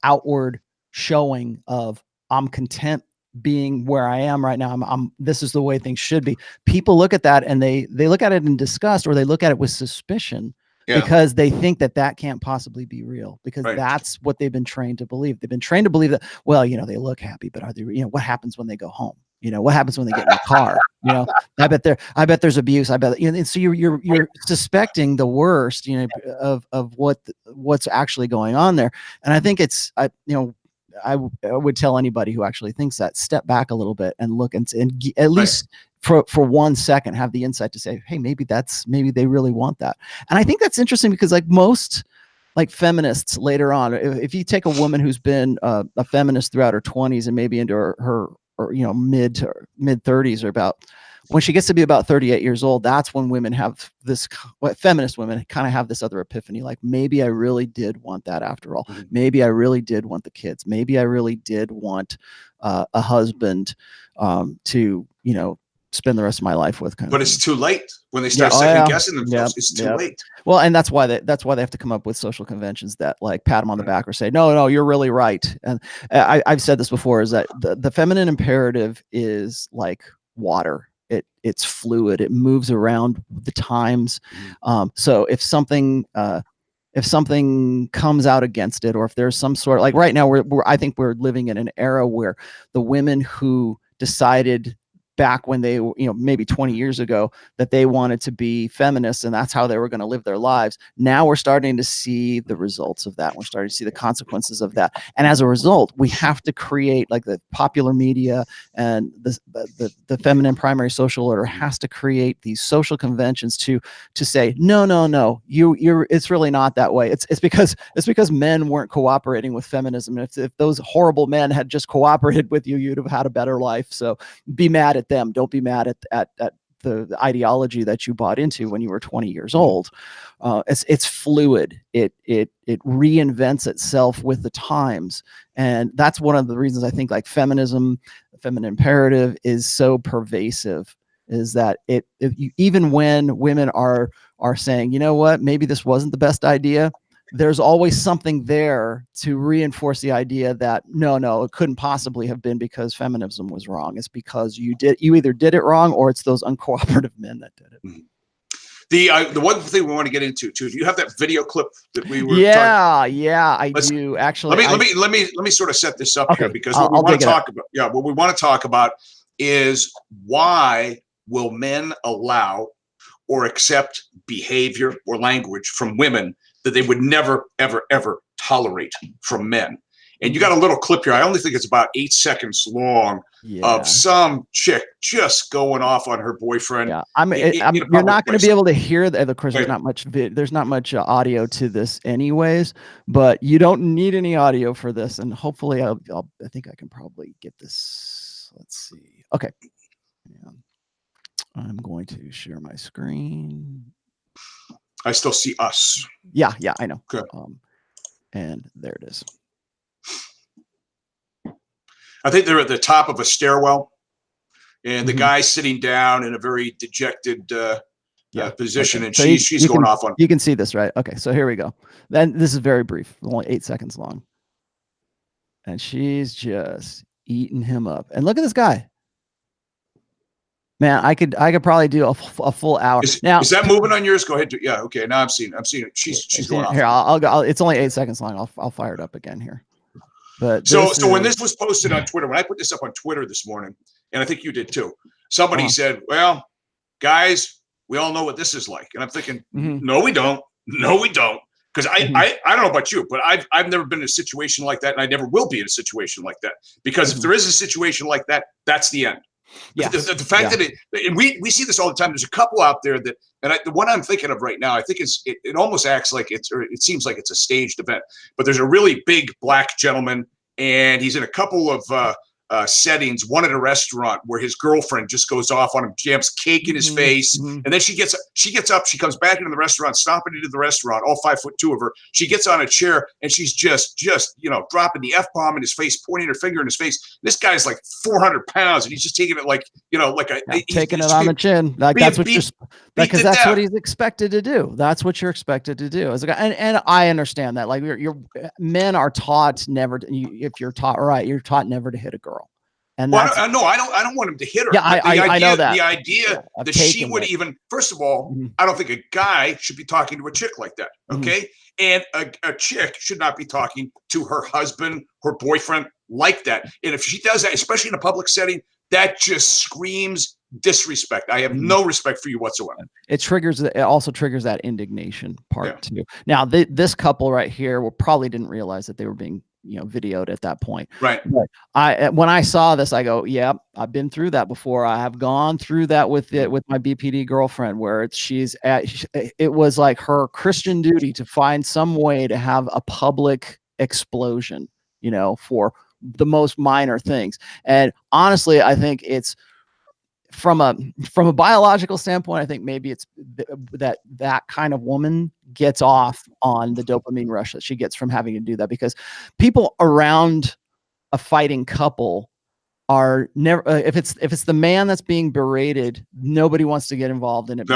outward showing of I'm content being where I am right now, this is the way things should be. People look at that and they look at it in disgust, or they look at it with suspicion. Because they think that can't possibly be real, because that's what they've been trained to believe. They've been trained to believe that, well, they look happy, but are they, what happens when they go home? What happens when they get in the car? I bet there's abuse. I bet, and so you're suspecting the worst, of what's actually going on there. And I think I would tell anybody who actually thinks that, step back a little bit and look and at least for 1 second have the insight to say, hey, maybe they really want that. And I think that's interesting because most feminists later on, if you take a woman who's been a feminist throughout her 20s and maybe into her mid 30s, or about when she gets to be about 38 years old, that's when women have feminist women kind of have this other epiphany, like, maybe I really did want that after all. Maybe I really did want the kids. Maybe I really did want a husband to, spend the rest of my life with. But it's too late when they start second guessing themselves. It's too late. Well, and that's why they have to come up with social conventions that pat them on the back or say, no, you're really right. And I've said this before, is that the feminine imperative is like water. It's fluid. It moves around the times. So if something comes out against it, or if there's some sort of, like right now, I think we're living in an era where the women who decided back when they, maybe 20 years ago, that they wanted to be feminists and that's how they were going to live their lives. Now we're starting to see the results of that. We're starting to see the consequences of that. And as a result, we have to create, like, the popular media and the feminine primary social order has to create these social conventions to say, no, it's really not that way. It's because men weren't cooperating with feminism. If those horrible men had just cooperated with you, you'd have had a better life. So be mad at them. Don't be mad at the ideology that you bought into when you were 20 years old. It's fluid. It reinvents itself with the times. And that's one of the reasons I think, like, feminism, the feminine imperative is so pervasive, is that even when women are saying, you know what, maybe this wasn't the best idea, there's always something there to reinforce the idea that no, it couldn't possibly have been because feminism was wrong. It's because you either did it wrong or it's those uncooperative men that did it. Mm-hmm. The one thing we want to get into too, do you have that video clip that we were talking? I do actually. Let me sort of set this up here, because what we want to talk about is, why will men allow or accept behavior or language from women that they would never, ever, ever tolerate from men? And you got a little clip here. I only think it's about 8 seconds long, of some chick just going off on her boyfriend. Yeah, you're not going to be able to hear that. Of course, there's not much audio to this, anyways. But you don't need any audio for this, and hopefully, I think I can probably get this. Let's see. Okay, I'm going to share my screen. I still see us. Yeah, I know. Okay. And there it is. I think they're at the top of a stairwell, and the guy's sitting down in a very dejected position, and so she's going off on. You can see this, right? Okay, so here we go. Then this is very brief, only 8 seconds long, and she's just eating him up. And look at this guy. Man, I could probably do a full hour. Is that moving on yours? Go ahead. Yeah. Okay. Now I'm seeing it. She's going off. Here, I'll go. It's only 8 seconds long. I'll fire it up again here. But so when this was posted on Twitter, when I put this up on Twitter this morning, and I think you did too, somebody said, "Well, guys, we all know what this is like." And I'm thinking, no, we don't. No, we don't. Because I don't know about you, but I've never been in a situation like that, and I never will be in a situation like that. Because if there is a situation like that, that's the end. Yeah. The fact that and we see this all the time. There's a couple out there that, and the one I'm thinking of right now, I think it almost acts like it seems like it's a staged event. But there's a really big black gentleman, and he's in a couple of settings. One at a restaurant where his girlfriend just goes off on him, jams cake in his face, and then she gets up, she comes back into the restaurant, stomping into the restaurant, all 5'2" of her. She gets on a chair, and she's just dropping the F-bomb in his face, pointing her finger in his face. This guy's like 400 pounds, and he's just taking it taking it on the chin. Like that's what because that's what he's expected to do. That's what you're expected to do as a guy. And I understand that. Like men are taught never to, if you're taught right, you're taught never to hit a girl. And I don't want him to hit her. Yeah, I know that. The idea that she would even, first of all, I don't think a guy should be talking to a chick like that. Okay. And a chick should not be talking to her husband, her boyfriend like that. And if she does that, especially in a public setting, that just screams disrespect. I have no respect for you whatsoever. It also triggers that indignation part too. Now, this couple right here probably didn't realize that they were being videoed at that point. Right. But when I saw this, I go, yeah, I've been through that before. I have gone through that with my BPD girlfriend, where it was like her Christian duty to find some way to have a public explosion, for the most minor things. And honestly, I think it's from a biological standpoint, I think maybe it's that kind of woman gets off on the dopamine rush that she gets from having to do that, because people around a fighting couple are never, if it's the man that's being berated, nobody wants to get involved in it,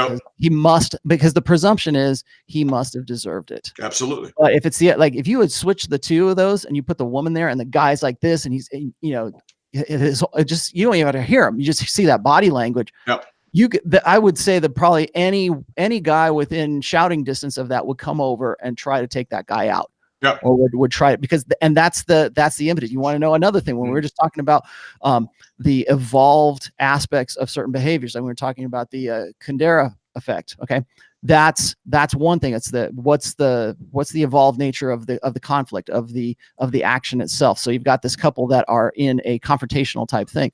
because the presumption is he must have deserved it. Absolutely. But if it's if you would switch the two of those and you put the woman there and the guy's like this, and he's, it just, you don't even have to hear him. You just see that body language. Yep. I would say that probably any guy within shouting distance of that would come over and try to take that guy out. Yeah. or would try it, because and that's the impetus. You want to know another thing, when we were just talking about the evolved aspects of certain behaviors, and we were talking about the Kundera effect. Okay, that's one thing. It's what's the evolved nature of the conflict, of the action itself. So you've got this couple that are in a confrontational type thing.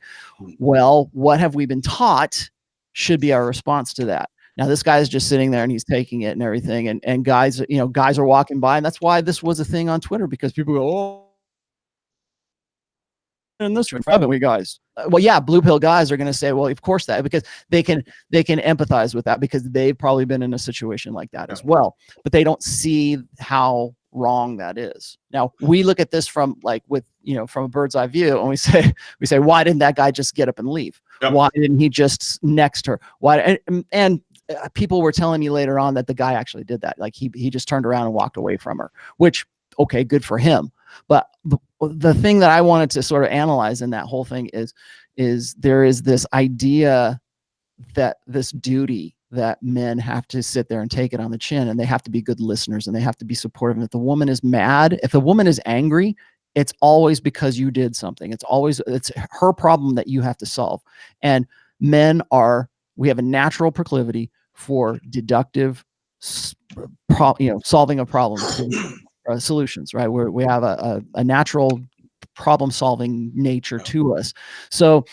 Well, what have we been taught should be our response to that? Now, this guy is just sitting there and he's taking it and everything, and guys are walking by, and that's why this was a thing on Twitter, because people go, oh, in this room, haven't we, guys? Well, yeah, blue pill guys are going to say, well, of course, that, because they can empathize with that, because they've probably been in a situation like that as well, but they don't see how wrong that is. Now, we look at this from from a bird's eye view, and we say, why didn't that guy just get up and leave? Yep. Why didn't he just next her? Why? And people were telling me later on that the guy actually did that. Like he just turned around and walked away from her, which, okay, good for him. But the thing that I wanted to sort of analyze in that whole thing is there is this idea that this duty that men have to sit there and take it on the chin, and they have to be good listeners, and they have to be supportive. And if the woman is mad, if the woman is angry, it's always because you did something. It's her problem that you have to solve. And men we have a natural proclivity for deductive, solving of problems, solutions, right? Where we have a natural problem-solving nature to us. So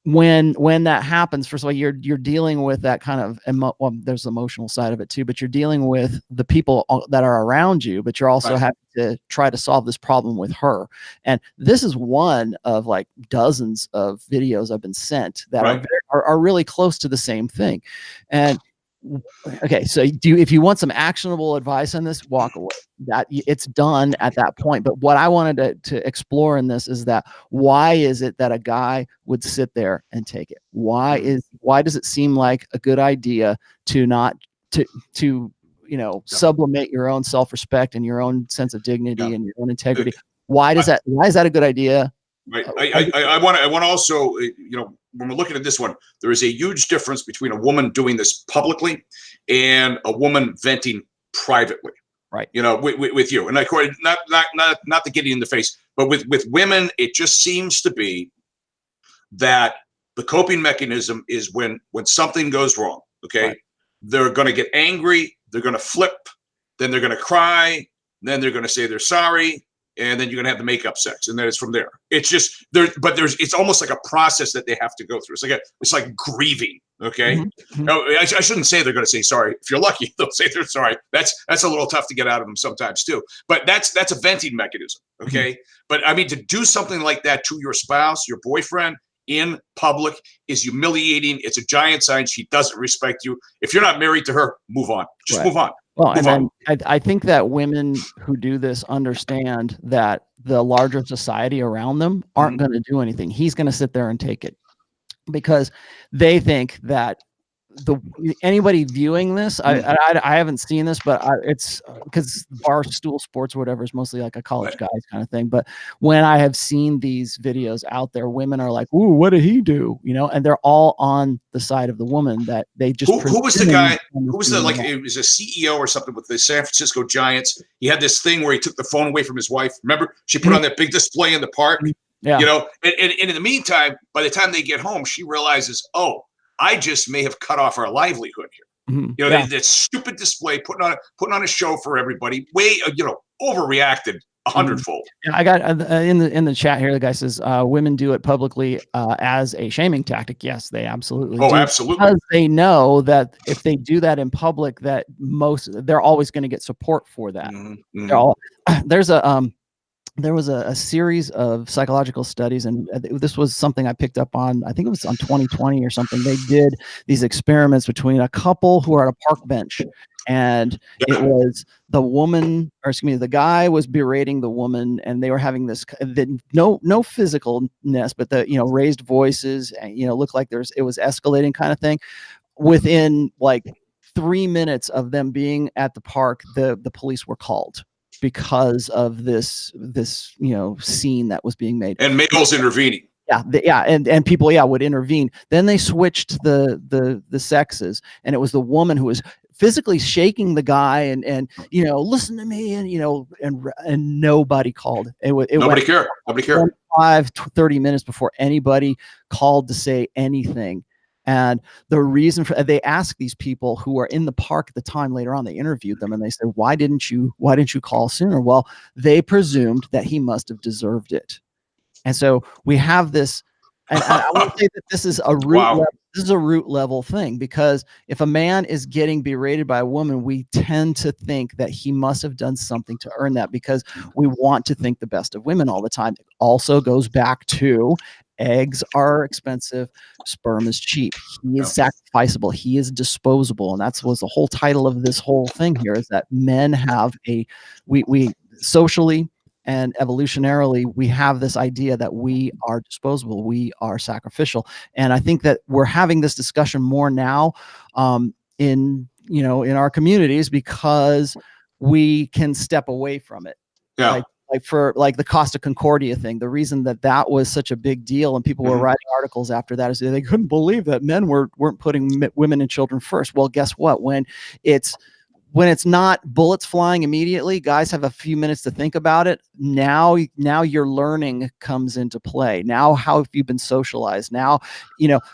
when that happens, first of all, you're dealing with that kind of there's the emotional side of it too, but you're dealing with the people that are around you, but you're also having to try to solve this problem with her. And this is one of like dozens of videos I've been sent that are really close to the same thing. And okay, so if you want some actionable advice on this, walk away. That it's done at that point. But what I wanted to explore in this is that, why is it that a guy would sit there and take it? Why does it seem like a good idea to not sublimate your own self-respect and your own sense of dignity and your own integrity? Why is that a good idea? Right. I want to also, when we're looking at this one, there is a huge difference between a woman doing this publicly and a woman venting privately. Right. With you. And of course, not to get you in the face, but with women, it just seems to be that the coping mechanism is when something goes wrong. Okay. They're going to get angry. They're going to flip. Then they're going to cry. Then they're going to say they're sorry. And then you're going to have the makeup sex, and then it's from there. It's just it's almost like a process that they have to go through. It's like grieving. Okay. Mm-hmm. No, I shouldn't say they're going to say sorry. If you're lucky, they'll say they're sorry. That's a little tough to get out of them sometimes too. But that's a venting mechanism. Okay. Mm-hmm. But I mean, to do something like that to your spouse, your boyfriend, in public is humiliating. It's a giant sign she doesn't respect you. If you're not married to her, move on. Just move on. Well, and I think that women who do this understand that the larger society around them aren't going to do anything. He's going to sit there and take it, because they think that anybody viewing this, I haven't seen this, but it's because Barstool Sports or whatever is mostly like a college guys kind of thing. But when I have seen these videos out there, women are like, "Ooh, what did he do?" And they're all on the side of the woman, that they just. Who was the guy? Who was it was a CEO or something with the San Francisco Giants. He had this thing where he took the phone away from his wife. Remember, she put on that big display in the park. Yeah. And in the meantime, by the time they get home, she realizes, oh, I just may have cut off our livelihood here. Mm-hmm. That stupid display, putting on a show for everybody, way overreacted 100-fold. Yeah, I got in the chat here. The guy says women do it publicly as a shaming tactic. Yes, they absolutely. Oh, do, absolutely. because they know that if they do that in public, that they're always going to get support for that. Mm-hmm. There was a series of psychological studies, and this was something I picked up on, I think it was on 2020 or something. They did these experiments between a couple who are at a park bench, and it was the guy was berating the woman, and they were having this, no physicalness, but the, raised voices, and, looked like it was escalating kind of thing. Within like 3 minutes of them being at the park, the police were called, because of this scene that was being made, and males intervening. And people would intervene. Then they switched the sexes, and it was the woman who was physically shaking the guy and listen to me, and and nobody called. It Nobody went cared. Nobody cared. 30 minutes before anybody called to say anything. And the reason for, they asked these people who were in the park at the time, later on, they interviewed them and they said, why didn't you call sooner? Well, they presumed that he must have deserved it. And so we have this, and I want to say that this is a root Wow. level, this is a root level thing, because if a man is getting berated by a woman, we tend to think that he must have done something to earn that, because we want to think the best of women all the time. It also goes back to eggs are expensive, sperm is cheap. He is sacrificable, he is disposable, and that's was the whole title of this whole thing here, is that men have we socially and evolutionarily, we have this idea that we are disposable, we are sacrificial. And I think that we're having this discussion more now in our communities, because we can step away from it. Yeah. Like for the Costa Concordia thing, the reason that was such a big deal and people were writing articles after that is they couldn't believe that men weren't putting women and children first. Well, guess what? When it's not bullets flying immediately, guys have a few minutes to think about it. Now your learning comes into play. Now, how have you been socialized? Now,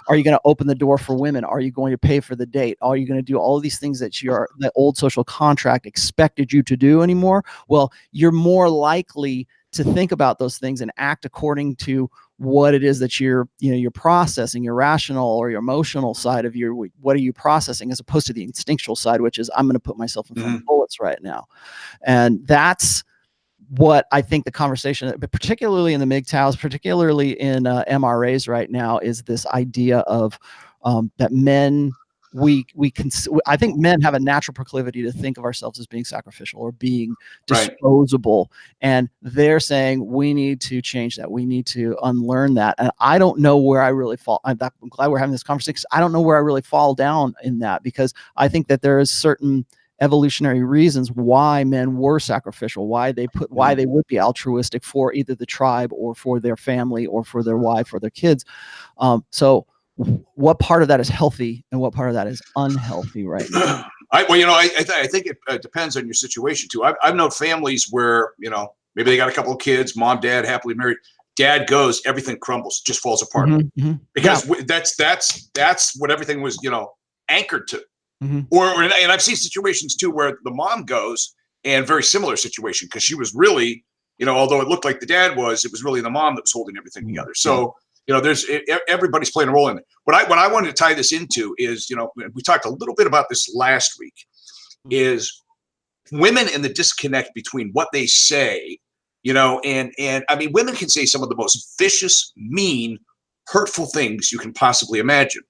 are you going to open the door for women? Are you going to pay for the date? Are you going to do all of these things that the old social contract expected you to do anymore? Well, you're more likely to think about those things and act according to what it is that you're processing, your rational or your emotional side of what are you processing, as opposed to the instinctual side, which is I'm going to put myself in front of bullets right now. And that's what I think the conversation, but particularly in the MGTOWs, particularly in MRAs right now, is this idea of that men, I think men have a natural proclivity to think of ourselves as being sacrificial or being disposable. Right. And they're saying we need to change that. We need to unlearn that. And I don't know where I really fall. I'm glad we're having this conversation. I don't know where I really fall down in that, because I think that there is certain evolutionary reasons why men were sacrificial, why they would be altruistic for either the tribe or for their family or for their wife or their kids. So what part of that is healthy and what part of that is unhealthy right now? I think it depends on your situation too. I've known families where, maybe they got a couple of kids, mom, dad, happily married. Dad goes, everything crumbles, just falls apart. Because that's what everything was, anchored to. And I've seen situations too where the mom goes, and very similar situation, because she was really, although it looked like the dad was, it was really the mom that was holding everything together. So, there's everybody's playing a role in it. What I wanted to tie this into is, we talked a little bit about this last week, is women and the disconnect between what they say, and I mean, women can say some of the most vicious, mean, hurtful things you can possibly imagine.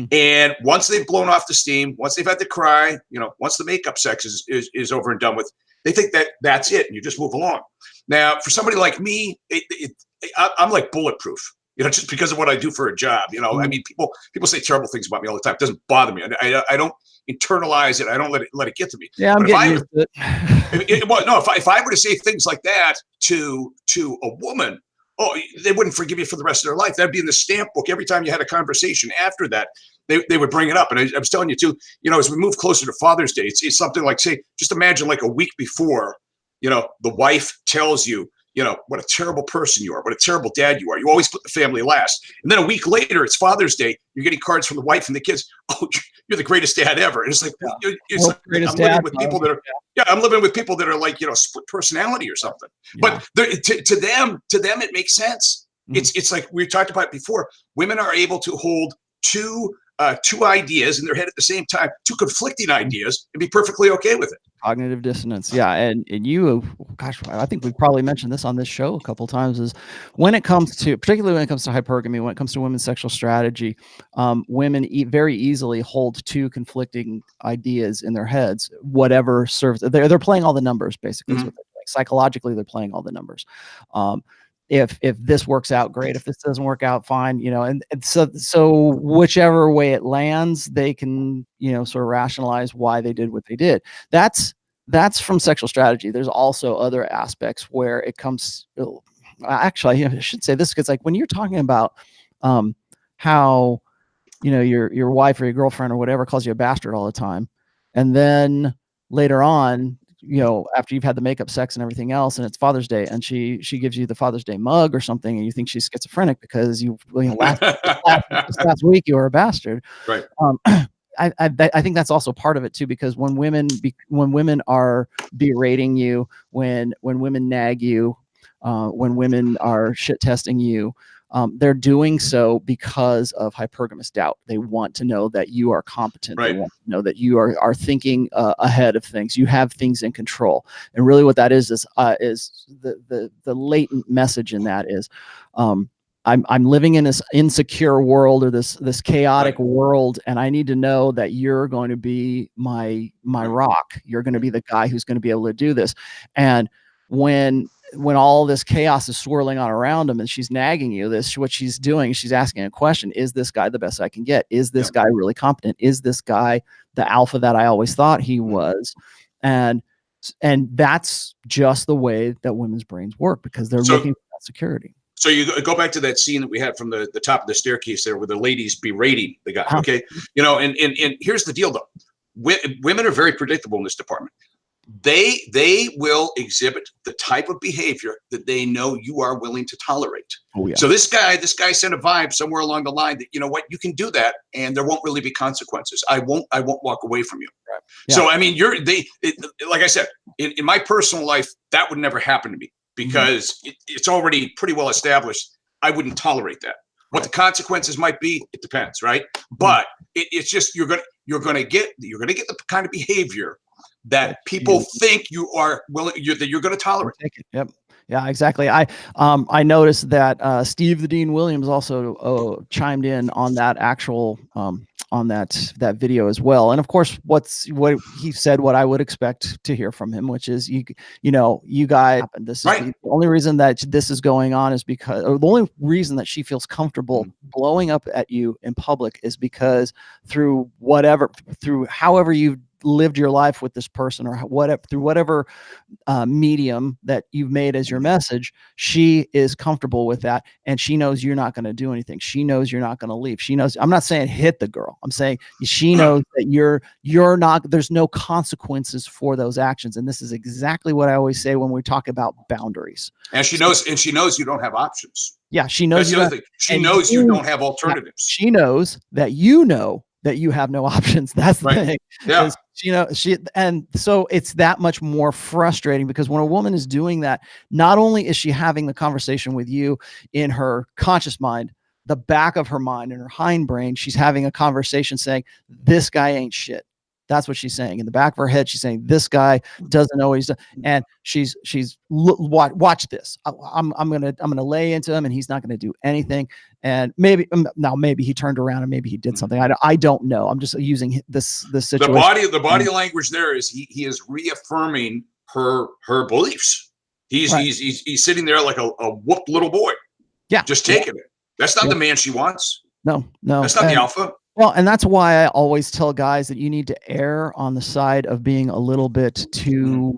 And once they've blown off the steam, once they've had to cry, once the makeup sex is over and done with, they think that that's it, and you just move along. Now, for somebody like me, I'm like bulletproof. Just because of what I do for a job, I mean, people say terrible things about me all the time. It doesn't bother me. I don't internalize it. I don't let it get to me. Yeah, I'm getting used to it. If I were to say things like that to a woman, they wouldn't forgive you for the rest of their life. That'd be in the stamp book. Every time you had a conversation after that, they would bring it up. And I was telling you too, as we move closer to Father's Day, it's something like, say, just imagine like a week before, the wife tells you, what a terrible person you are, what a terrible dad you are. You always put the family last. And then a week later, it's Father's Day. You're getting cards from the wife and the kids. Oh, you're the greatest dad ever. And it's like, I'm living with people that are, I'm living with people that are like, split personality or something. Yeah. But to them, it makes sense. It's like we talked about before. Women are able to hold two ideas in their head at the same time, two conflicting ideas, and be perfectly okay with it. Cognitive dissonance. Yeah. And you, gosh, I think we've probably mentioned this on this show a couple of times, is particularly when it comes to hypergamy, when it comes to women's sexual strategy, women very easily hold two conflicting ideas in their heads, whatever serves. They're playing all the numbers, basically. Is what they're doing. Psychologically, they're playing all the numbers. If this works out, great. If this doesn't work out, fine. And so whichever way it lands, they can, sort of rationalize why they did what they did. That's from sexual strategy. There's also other aspects where it comes. Actually, I should say this, because like when you're talking about how your wife or your girlfriend or whatever calls you a bastard all the time, And then later on, after you've had the makeup sex and everything else, and it's Father's Day, and she gives you the Father's Day mug or something, and you think she's schizophrenic because last week you were a bastard. Right. I think that's also part of it too, because when women are berating you, when women nag you, when women are shit testing you, they're doing so because of hypergamous doubt. They want to know that you are competent. Right. They want to know that you are thinking ahead of things. You have things in control. And really, what that is the latent message in that is, I'm living in this insecure world, or this chaotic world, and I need to know that you're going to be my rock. You're going to be the guy who's going to be able to do this. And when all this chaos is swirling on around him and she's nagging you, what she's doing is she's asking a question: is this guy the best I can get? Is this guy really competent? Is this guy the alpha that I always thought he was? And that's just the way that women's brains work, because they're looking for that security. So you go back to that scene that we had from the top of the staircase there, where the ladies berating the guy. Okay, and here's the deal though: women are very predictable in this department. They will exhibit the type of behavior that they know you are willing to tolerate. Oh, yeah. So this guy sent a vibe somewhere along the line that, you know what, you can do that and there won't really be consequences. I won't walk away from you. Right. Yeah. So I mean, like I said, in my personal life, that would never happen to me, because it's already pretty well established. I wouldn't tolerate that. What the consequences might be, it depends, right? But it's just you're gonna get the kind of behavior that people think you are willing, that you're going to tolerate. Yep. Yeah, exactly. I noticed that Steve the Dean Williams also chimed in on that actual on that video as well. And of course, what he said, what I would expect to hear from him, which is you guys, this is the only reason that this is going on is because, or the only reason that she feels comfortable blowing up at you in public is because through however you've lived your life with this person, or through whatever medium that you've made as your message, she is comfortable with that, and she knows you're not going to do anything. She knows you're not going to leave. She knows. I'm not saying hit the girl. I'm saying she knows that you're not. There's no consequences for those actions, and this is exactly what I always say when we talk about boundaries. And she knows you don't have options. Yeah, she knows. She knows you don't have alternatives. She knows that you know that you have no options. That's the thing. Yeah. And so it's that much more frustrating, because when a woman is doing that, not only is she having the conversation with you in her conscious mind, the back of her mind and her hindbrain, she's having a conversation saying, this guy ain't shit. That's what she's saying. In the back of her head, she's saying, this guy doesn't always, and she's watch this. I'm gonna lay into him, and he's not gonna do anything. And maybe he turned around and maybe he did something. I don't know. I'm just using this situation. The body language there is he is reaffirming her beliefs. He's sitting there like a whooped little boy. Yeah, just taking it. That's not the man she wants. No, that's not the alpha. Well, and that's why I always tell guys that you need to err on the side of being a little bit too,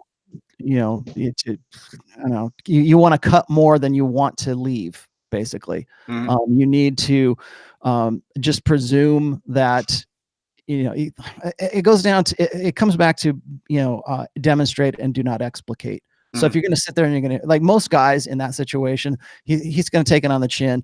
you want to cut more than you want to leave, basically. You need to just presume that, it goes down to, it comes back to, demonstrate and do not explicate. So if you're going to sit there and you're going to, like most guys in that situation, he's going to take it on the chin,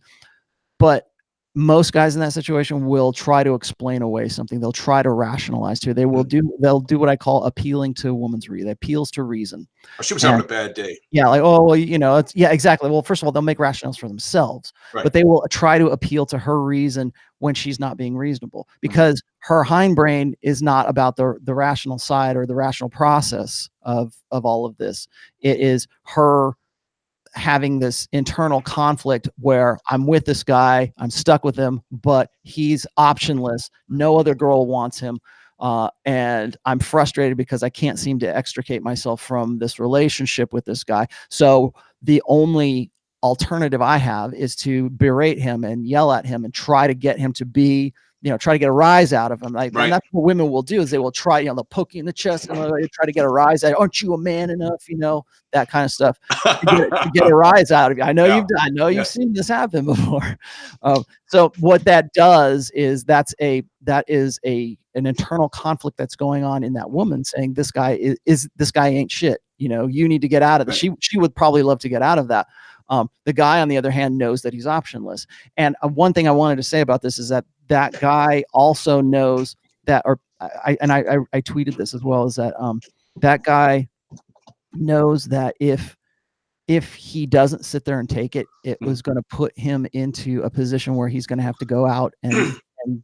but most guys in that situation will try to explain away something. They'll try to rationalize to. They'll do what I call appealing to a woman's reason. Appeals to reason. She was having a bad day. Yeah, like, oh, well, exactly. Well, first of all, they'll make rationales for themselves, but they will try to appeal to her reason when she's not being reasonable, because her hindbrain is not about the rational side or the rational process of all of this. It is her having this internal conflict where I'm with this guy, I'm stuck with him, but he's optionless. No other girl wants him. And I'm frustrated because I can't seem to extricate myself from this relationship with this guy. So the only alternative I have is to berate him and yell at him and try to get him to be, try to get a rise out of him. And that's what women will do, is they will try, they'll poke you in the chest and they'll try to get a rise out. Aren't you a man enough? That kind of stuff to get a rise out of you. I know you've seen this happen before. So what that does is that's a that is an internal conflict that's going on in that woman, saying this guy is this guy ain't shit. You need to get out of this. She would probably love to get out of that. The guy, on the other hand, knows that he's optionless. And one thing I wanted to say about this is that guy also knows that, or I tweeted this as well, is that that guy knows that if he doesn't sit there and take it, it was going to put him into a position where he's going to have to go out and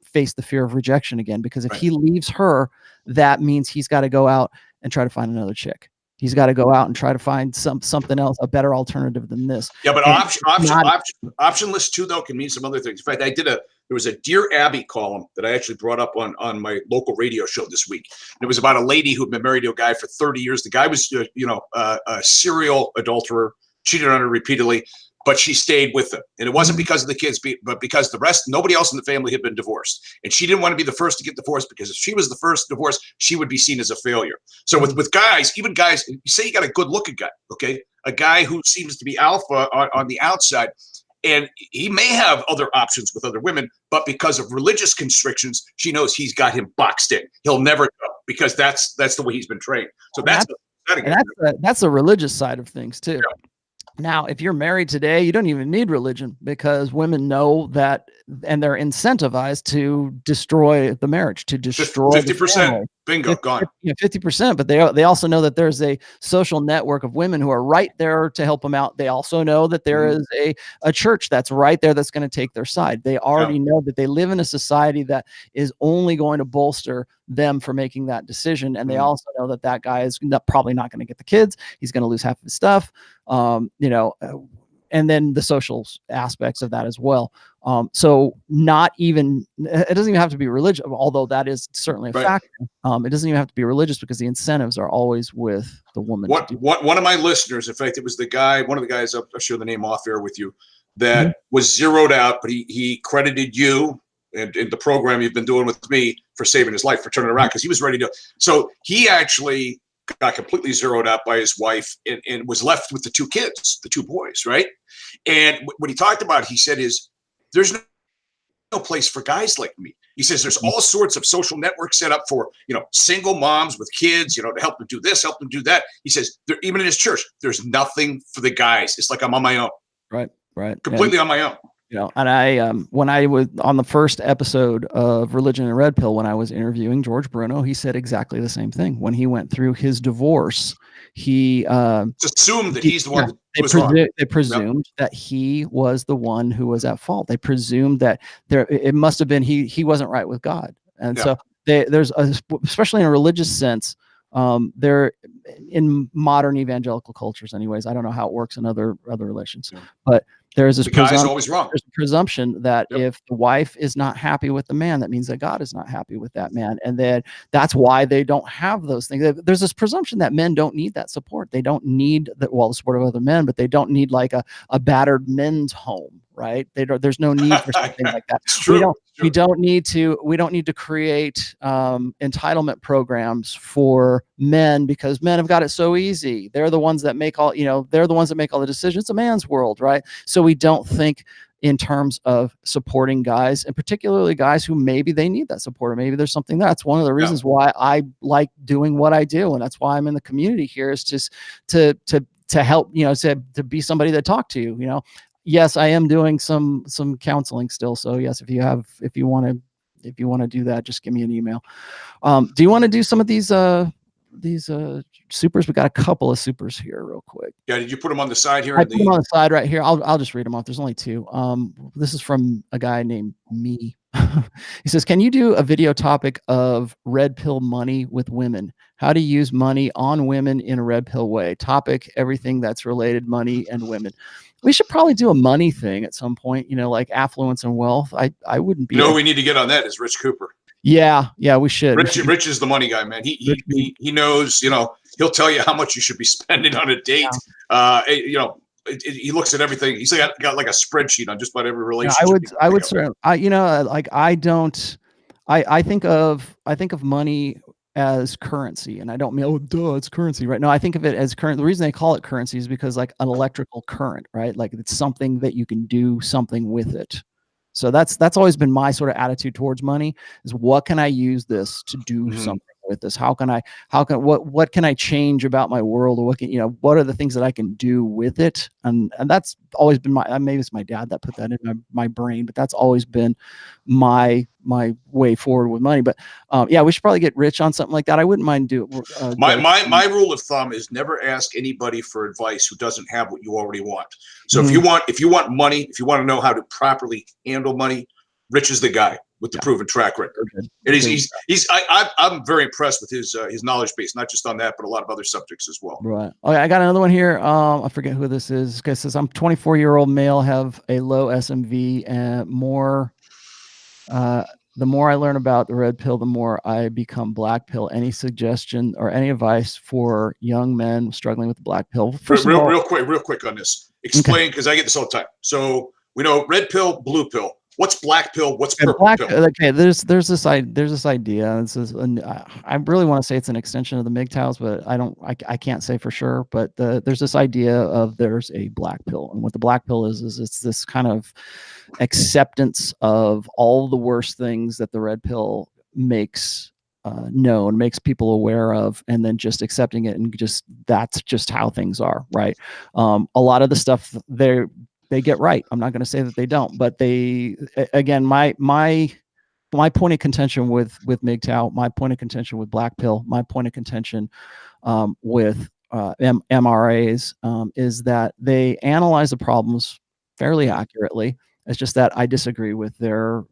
face the fear of rejection again. Because if he leaves her, that means he's got to go out and try to find another chick. He's got to go out and try to find something else, a better alternative than this. Yeah, but optionless too, though, can mean some other things. In fact, there was a Dear Abby column that I actually brought up on my local radio show this week. And it was about a lady who had been married to a guy for 30 years. The guy was, a serial adulterer, cheated on her repeatedly, but she stayed with him. And it wasn't because of the kids, but because nobody else in the family had been divorced. And she didn't want to be the first to get divorced, because if she was the first divorce, she would be seen as a failure. So with guys, even guys, you say you got a good looking guy, okay? A guy who seems to be alpha on the outside, and he may have other options with other women, but because of religious constrictions, she knows he's got him boxed in. He'll never go, because that's the way he's been trained. So that's the religious side of things too. Yeah. Now, if you're married today, you don't even need religion, because women know that, and they're incentivized to destroy the marriage, to destroy 50%. Bingo, gone. 50%. But they also know that there's a social network of women who are right there to help them out. They also know that there is a church that's right there that's going to take their side. They already know that they live in a society that is only going to bolster them for making that decision. And they also know that that guy is probably not going to get the kids. He's going to lose half of his stuff. And then the social aspects of that as well. So it doesn't even have to be religious, although that is certainly a factor. It doesn't even have to be religious, because the incentives are always with the woman. One of my listeners, in fact, it was one of the guys, I'll share the name off air with you, that was zeroed out, but he credited you and the program you've been doing with me for saving his life, for turning around, because he was ready to. So he actually got completely zeroed out by his wife and was left with the two kids, the two boys, right? And what he talked about, he said, is there's no place for guys like me. He says there's all sorts of social networks set up for, single moms with kids, to help them do this, help them do that. He says, even in his church, there's nothing for the guys. It's like I'm on my own. Right. Completely on my own. And I, when I was on the first episode of Religion and Red Pill, when I was interviewing George Bruno, he said exactly the same thing. When he went through his divorce, he assumed that he's the one that was wrong. They presumed that he was the one who was at fault. They presumed that it must have been he wasn't right with God. And so there's especially in a religious sense, there in modern evangelical cultures anyways, I don't know how it works in other relations, but there's this presumption that if the wife is not happy with the man, that means that God is not happy with that man. And then that's why they don't have those things. There's this presumption that men don't need that support. They don't need the support of other men, but they don't need like a battered men's home, right? There's no need for something like that. We don't need to create entitlement programs for men, because men have got it so easy. They're the ones that make all the decisions. It's a man's world, right? So we don't think in terms of supporting guys, and particularly guys who maybe they need that support, or maybe there's something that's one of the reasons why I like doing what I do, and that's why I'm in the community here, is just to help, to be somebody to talk to. Yes, I am doing some counseling still. So yes, if you want to do that, just give me an email. Do you want to do some of these supers? We got a couple of supers here real quick. Yeah, did you put them on the side here? I put them on the side right here. I'll just read them off. There's only two. This is from a guy named Me. He says, can you do a video topic of red pill money with women? How to use money on women in a red pill way? Topic, everything that's related, money and women. We should probably do a money thing at some point, like affluence and wealth. I wouldn't be. We need to get on that is Rich Cooper. Yeah, we should. Rich is the money guy, man. He knows, he'll tell you how much you should be spending on a date. Yeah. He looks at everything. He's got like a spreadsheet on just about every relationship. I would certainly, I think of money as currency, and I don't mean, it's currency, right? No, I think of it as current. The reason they call it currency is because like an electrical current, right? Like it's something that you can do something with it. So that's always been my sort of attitude towards money, is what can I use this to do something with this? What can I change about my world? Or what are the things that I can do with it? And that's always been maybe it's my dad that put that in my brain, but that's always been my way forward with money. But yeah, we should probably get rich on something like that. I wouldn't mind my rule of thumb is never ask anybody for advice who doesn't have what you already want. So if you want money, if you want to know how to properly handle money, Rich is the guy with the proven track record. And I'm very impressed with his knowledge base, not just on that, but a lot of other subjects as well. Right. Okay, I got another one here. I forget who this is. This guy says, I'm 24-year-old male, have a low SMV, and the more I learn about the red pill, the more I become black pill. Any suggestion or any advice for young men struggling with the black pill? Real quick on this. Explain, because I get this all the time. So we know red pill, blue pill. What's black pill? What's purple pill? Okay, there's this idea. This is, I really want to say it's an extension of the MGTOWs, but I can't say for sure. But there's this idea of there's a black pill, and what the black pill is it's this kind of acceptance of all the worst things that the red pill makes known, makes people aware of, and then just accepting it, and that's just how things are, right? A lot of the stuff they get right. I'm not going to say that they don't, but again, my point of contention with MGTOW, my point of contention with black pill, my point of contention with MRAs is that they analyze the problems fairly accurately. It's just that I disagree with their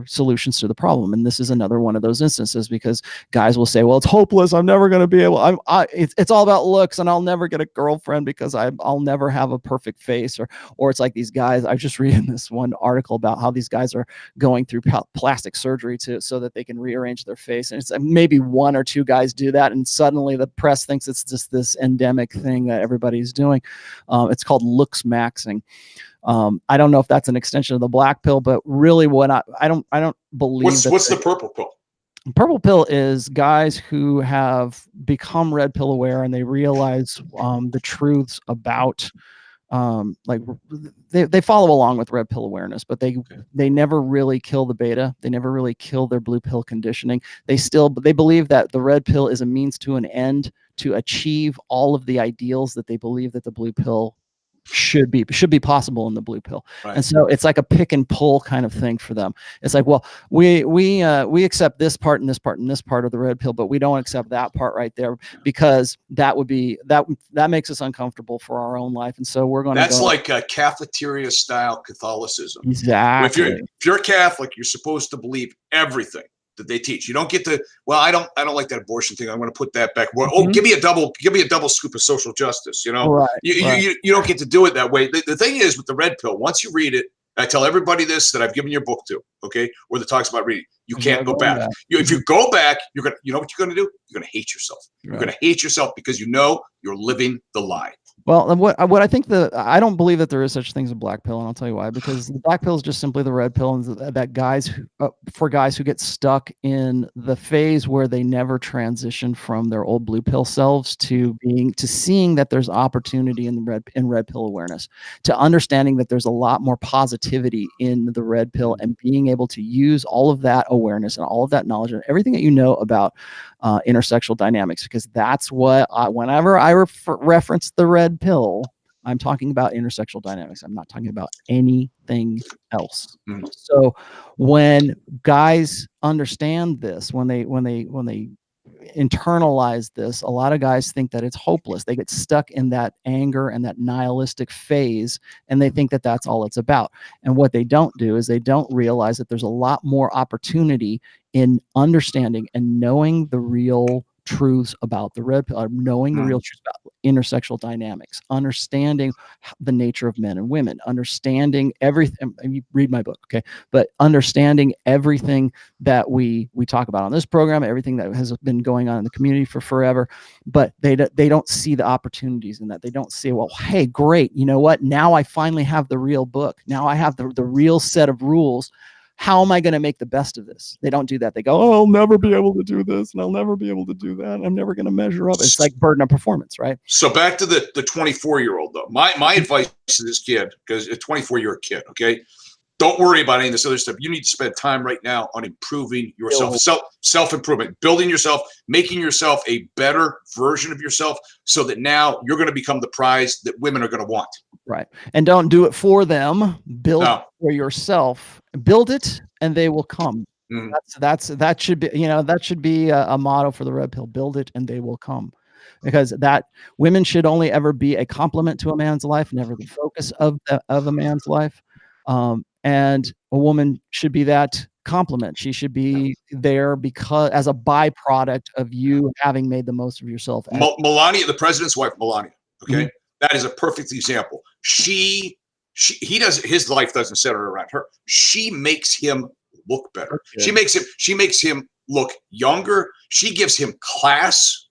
solutions to the problem. And this is another one of those instances, because guys will say, well, it's hopeless. I'm never going to be able, it's all about looks, and I'll never get a girlfriend because I'll never have a perfect face. Or it's like these guys, I was just reading this one article about how these guys are going through plastic surgery so that they can rearrange their face. And it's maybe one or two guys do that, and suddenly the press thinks it's just this endemic thing that everybody's doing. It's called looks maxing. I don't know if that's an extension of the black pill, but really what I don't believe. What's the purple pill? Purple pill is guys who have become red pill aware, and they realize the truths about like they follow along with red pill awareness, but they never really kill the beta. They never really kill their blue pill conditioning. They believe that the red pill is a means to an end to achieve all of the ideals that they believe that the blue pill should be possible in the blue pill. Right. And so it's like a pick and pull kind of thing for them. It's like, well, we accept this part and this part and this part of the red pill, but we don't accept that part right there, because that makes us uncomfortable for our own life. And so we're going to that's like a cafeteria style Catholicism. Exactly. If you're Catholic, you're supposed to believe everything that they teach. You don't get to, well, I don't like that abortion thing. I'm going to put that back. Well, give me a double scoop of social justice. Right, you don't get to do it that way. The thing is with the red pill, once you read it, I tell everybody this that I've given your book to, okay, where it talks about reading, you can't go back. If you go back, you know what you're going to do? You're going to hate yourself. You're going to hate yourself because you're living the lie. Well, what I think I don't believe that there is such thing as a black pill, and I'll tell you why. Because the black pill is just simply the red pill, and that for guys who get stuck in the phase where they never transition from their old blue pill selves to seeing that there's opportunity in the red pill awareness, to understanding that there's a lot more positivity in the red pill, and being able to use all of that awareness and all of that knowledge and everything that you know about intersexual dynamics, because that's what whenever I reference the red pill, I'm talking about intersexual dynamics. I'm not talking about anything else. So when guys understand this, when they internalize this, a lot of guys think that it's hopeless. They get stuck in that anger and that nihilistic phase, and they think that that's all it's about. And what they don't do is they don't realize that there's a lot more opportunity in understanding and knowing the real truths about the red pill, knowing the real truths about intersexual dynamics, understanding the nature of men and women, understanding everything. And you read my book, okay? But understanding everything that we talk about on this program, everything that has been going on in the community for forever. But they don't see the opportunities in that. They don't see, well, hey, great, you know what? Now I finally have the real book. Now I have the real set of rules. How am I going to make the best of this? They don't do that. They go, oh, I'll never be able to do this, and I'll never be able to do that. I'm never going to measure up. It's like burden of performance, right? So back to the 24-year-old though. My advice to this kid, because at 24 you're a kid, okay? Don't worry about any of this other stuff. You need to spend time right now on improving yourself, self-improvement, building yourself, making yourself a better version of yourself, so that now you're going to become the prize that women are going to want. Right. And don't do it for them. Build it for yourself. Build it and they will come. Mm-hmm. That should be, that should be a motto for the red pill. Build it and they will come. Because that women should only ever be a complement to a man's life, never the focus of a man's life. And a woman should be that complement. She should be there because as a byproduct of you having made the most of yourself. Melania, the president's wife, Melania. Okay. Mm-hmm. That is a perfect example. He doesn't, his life doesn't center around her. She makes him look better. She makes him look younger. She gives him class.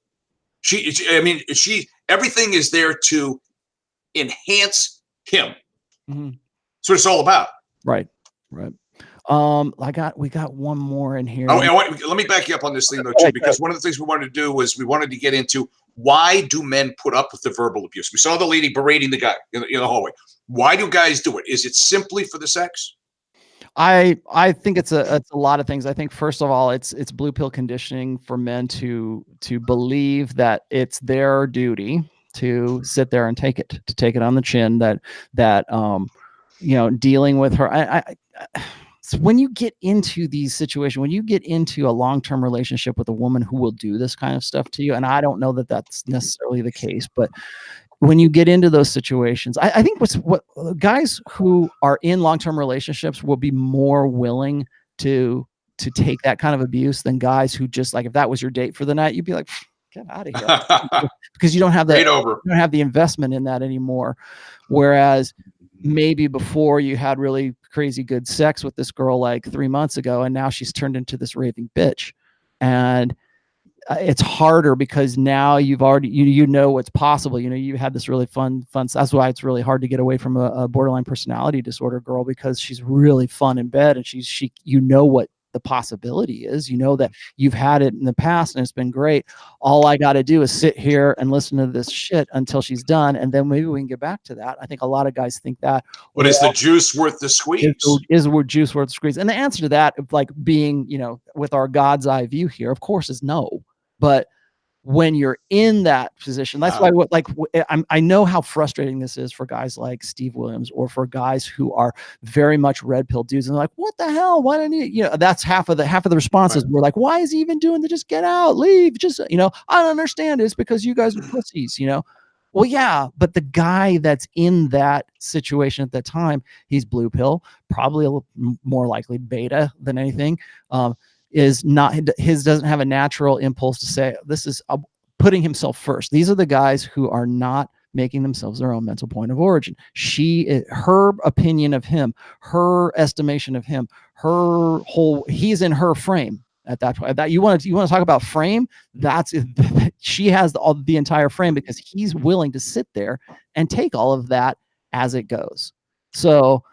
Everything is there to enhance him. Mm-hmm. That's what it's all about. Right. We got one more in here. Oh, let me back you up on this thing though, too, because one of the things we wanted to do was we wanted to get into, why do men put up with the verbal abuse? We saw the lady berating the guy in the hallway. Why do guys do it? Is it simply for the sex? I think it's a lot of things. I think first of all, it's blue pill conditioning for men to believe that it's their duty to sit there and take it on the chin, that dealing with her. So when you get into these situations, when you get into a long-term relationship with a woman who will do this kind of stuff to you, and I don't know that that's necessarily the case, but when you get into those situations, I think what guys who are in long-term relationships will be more willing to take that kind of abuse than guys who just, like, if that was your date for the night, you'd be like, get out of here, because you don't have that. You don't have the investment in that anymore. Whereas maybe before you had really crazy good sex with this girl like 3 months ago, and now she's turned into this raving bitch, and it's harder because now you've already, what's possible. You had this really fun. That's why it's really hard to get away from a borderline personality disorder girl, because she's really fun in bed, and she what the possibility is, that you've had it in the past and it's been great. All I got to do is sit here and listen to this shit until she's done, and then maybe we can get back to that. I think a lot of guys think that. But is the juice worth the squeeze? Is the juice worth the squeeze? And the answer to that, like being, with our God's eye view here, of course, is no. But when you're in that position, that's why I know how frustrating this is for guys like Steve Williams, or for guys who are very much red pill dudes, and they're like, what the hell? Why don't you, that's half of the responses. Right. We're like, why is he even doing the, just get out, leave, just, I don't understand. It's because you guys are pussies, Well, yeah, but the guy that's in that situation at that time, he's blue pill, probably a little more likely beta than anything. Is not doesn't have a natural impulse to say, this is putting himself first. These are the guys who are not making themselves their own mental point of origin. Her opinion of him, her estimation of him, he's in her frame at that point. That you want to talk about frame? She has the entire frame, because he's willing to sit there and take all of that as it goes. So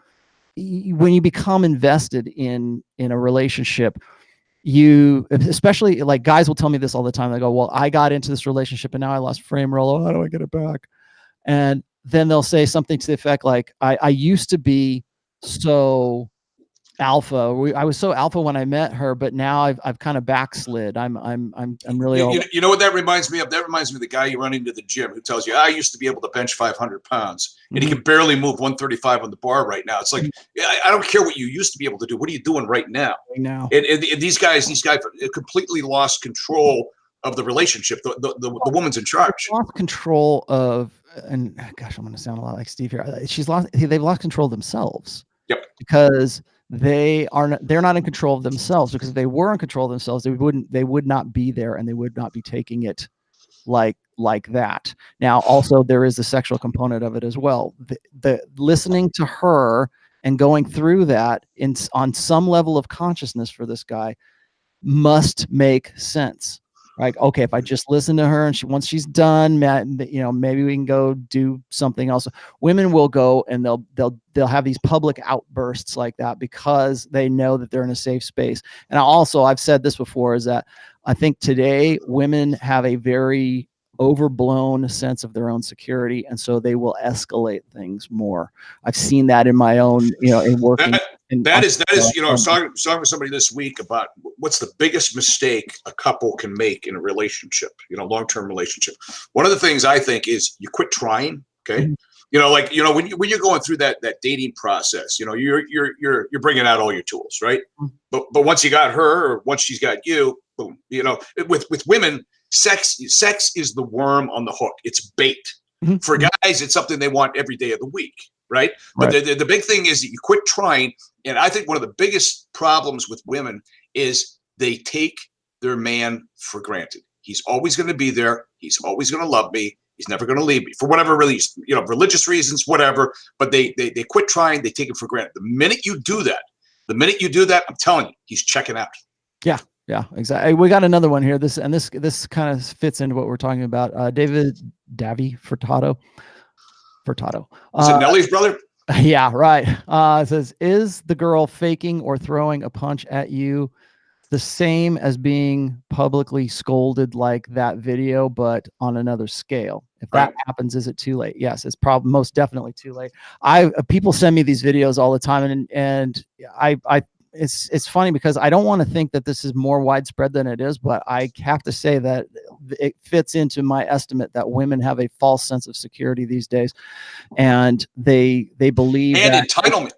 when you become invested in a relationship, especially, like, guys will tell me this all the time. They go, well, I got into this relationship and now I lost frame roll. How do I get it back? And then they'll say something to the effect like, I used to be so alpha. I was so alpha when I met her, but now I've kind of backslid. I'm really. You know what that reminds me of? That reminds me of the guy you run into the gym who tells you, I used to be able to bench 500 pounds, and he can barely move 135 on the bar right now. It's like, I don't care what you used to be able to do. What are you doing right now? And these guys completely lost control of the relationship. The woman's in charge. Lost control of, and gosh, I'm going to sound a lot like Steve here. They've lost control of themselves. Yep. Because they're not in control of themselves, because if they were in control of themselves, they would not be there, and they would not be taking it like that. Now, also, there is the sexual component of it as well. The listening to her and going through that on some level of consciousness for this guy must make sense. Like, okay, if I just listen to her and once she's done, maybe we can go do something else. Women will go and they'll have these public outbursts like that because they know that they're in a safe space. And I've said this before, is that I think today women have a very overblown sense of their own security, and so they will escalate things more. I've seen that in my own, in working And that is, I was talking with somebody this week about what's the biggest mistake a couple can make in a relationship, long-term relationship. One of the things I think is you quit trying. Okay. Mm-hmm. When you're going through that dating process, you're bringing out all your tools, right? Mm-hmm. But once you got her, or once she's got you, boom, with women, sex is the worm on the hook. It's bait. Mm-hmm. For guys, it's something they want every day of the week. Right. But the big thing is that you quit trying. And I think one of the biggest problems with women is they take their man for granted. He's always going to be there. He's always going to love me. He's never going to leave me for whatever reason, religious reasons, whatever. But they quit trying. They take it for granted. The minute you do that, I'm telling you, he's checking out. Yeah. Yeah, exactly. We got another one here. This kind of fits into what we're talking about. David Furtado. Is it Nelly's brother? Yeah, right. It says, is the girl faking or throwing a punch at you the same as being publicly scolded like that video, but on another scale? If that happens, is it too late? Yes, it's probably most definitely too late. People send me these videos all the time, and it's funny because I don't want to think that this is more widespread than it is, but I have to say that it fits into my estimate that women have a false sense of security these days, and they believe and that entitlement.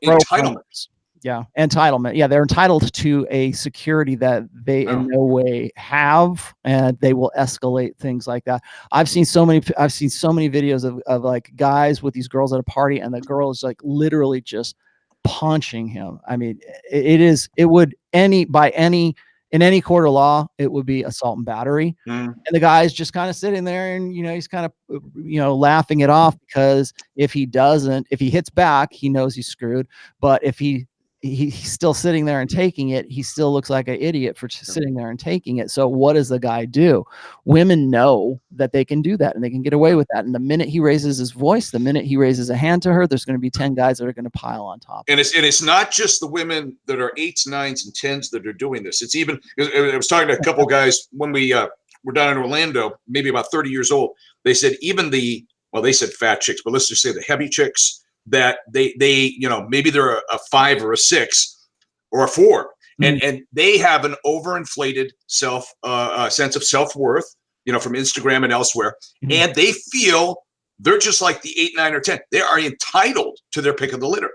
Yeah, entitlement. Yeah, they're entitled to a security that they in no way have, and they will escalate things like that. I've seen so many videos of like guys with these girls at a party, and the girl is like literally just punching him. I mean, in any court of law, it would be assault and battery. And the guy's just kind of sitting there, and he's kind of laughing it off, because if he hits back, he knows he's screwed. But if he's still sitting there and taking it, he still looks like an idiot for sitting there and taking it. So what does the guy do? Women know that they can do that, and they can get away with that. And the minute he raises his voice, the minute he raises a hand to her, there's going to be 10 guys that are going to pile on top. And it's not just the women that are 8s, 9s, and 10s that are doing this. It's even, I was talking to a couple guys when we were down in Orlando, maybe about 30 years old. They said even they said fat chicks, but let's just say the heavy chicks, that they maybe they're a 5 or a 6 or a 4, and they have an overinflated sense of self-worth, from Instagram and elsewhere, and they feel they're just like the 8, 9, or 10. They are entitled to their pick of the litter.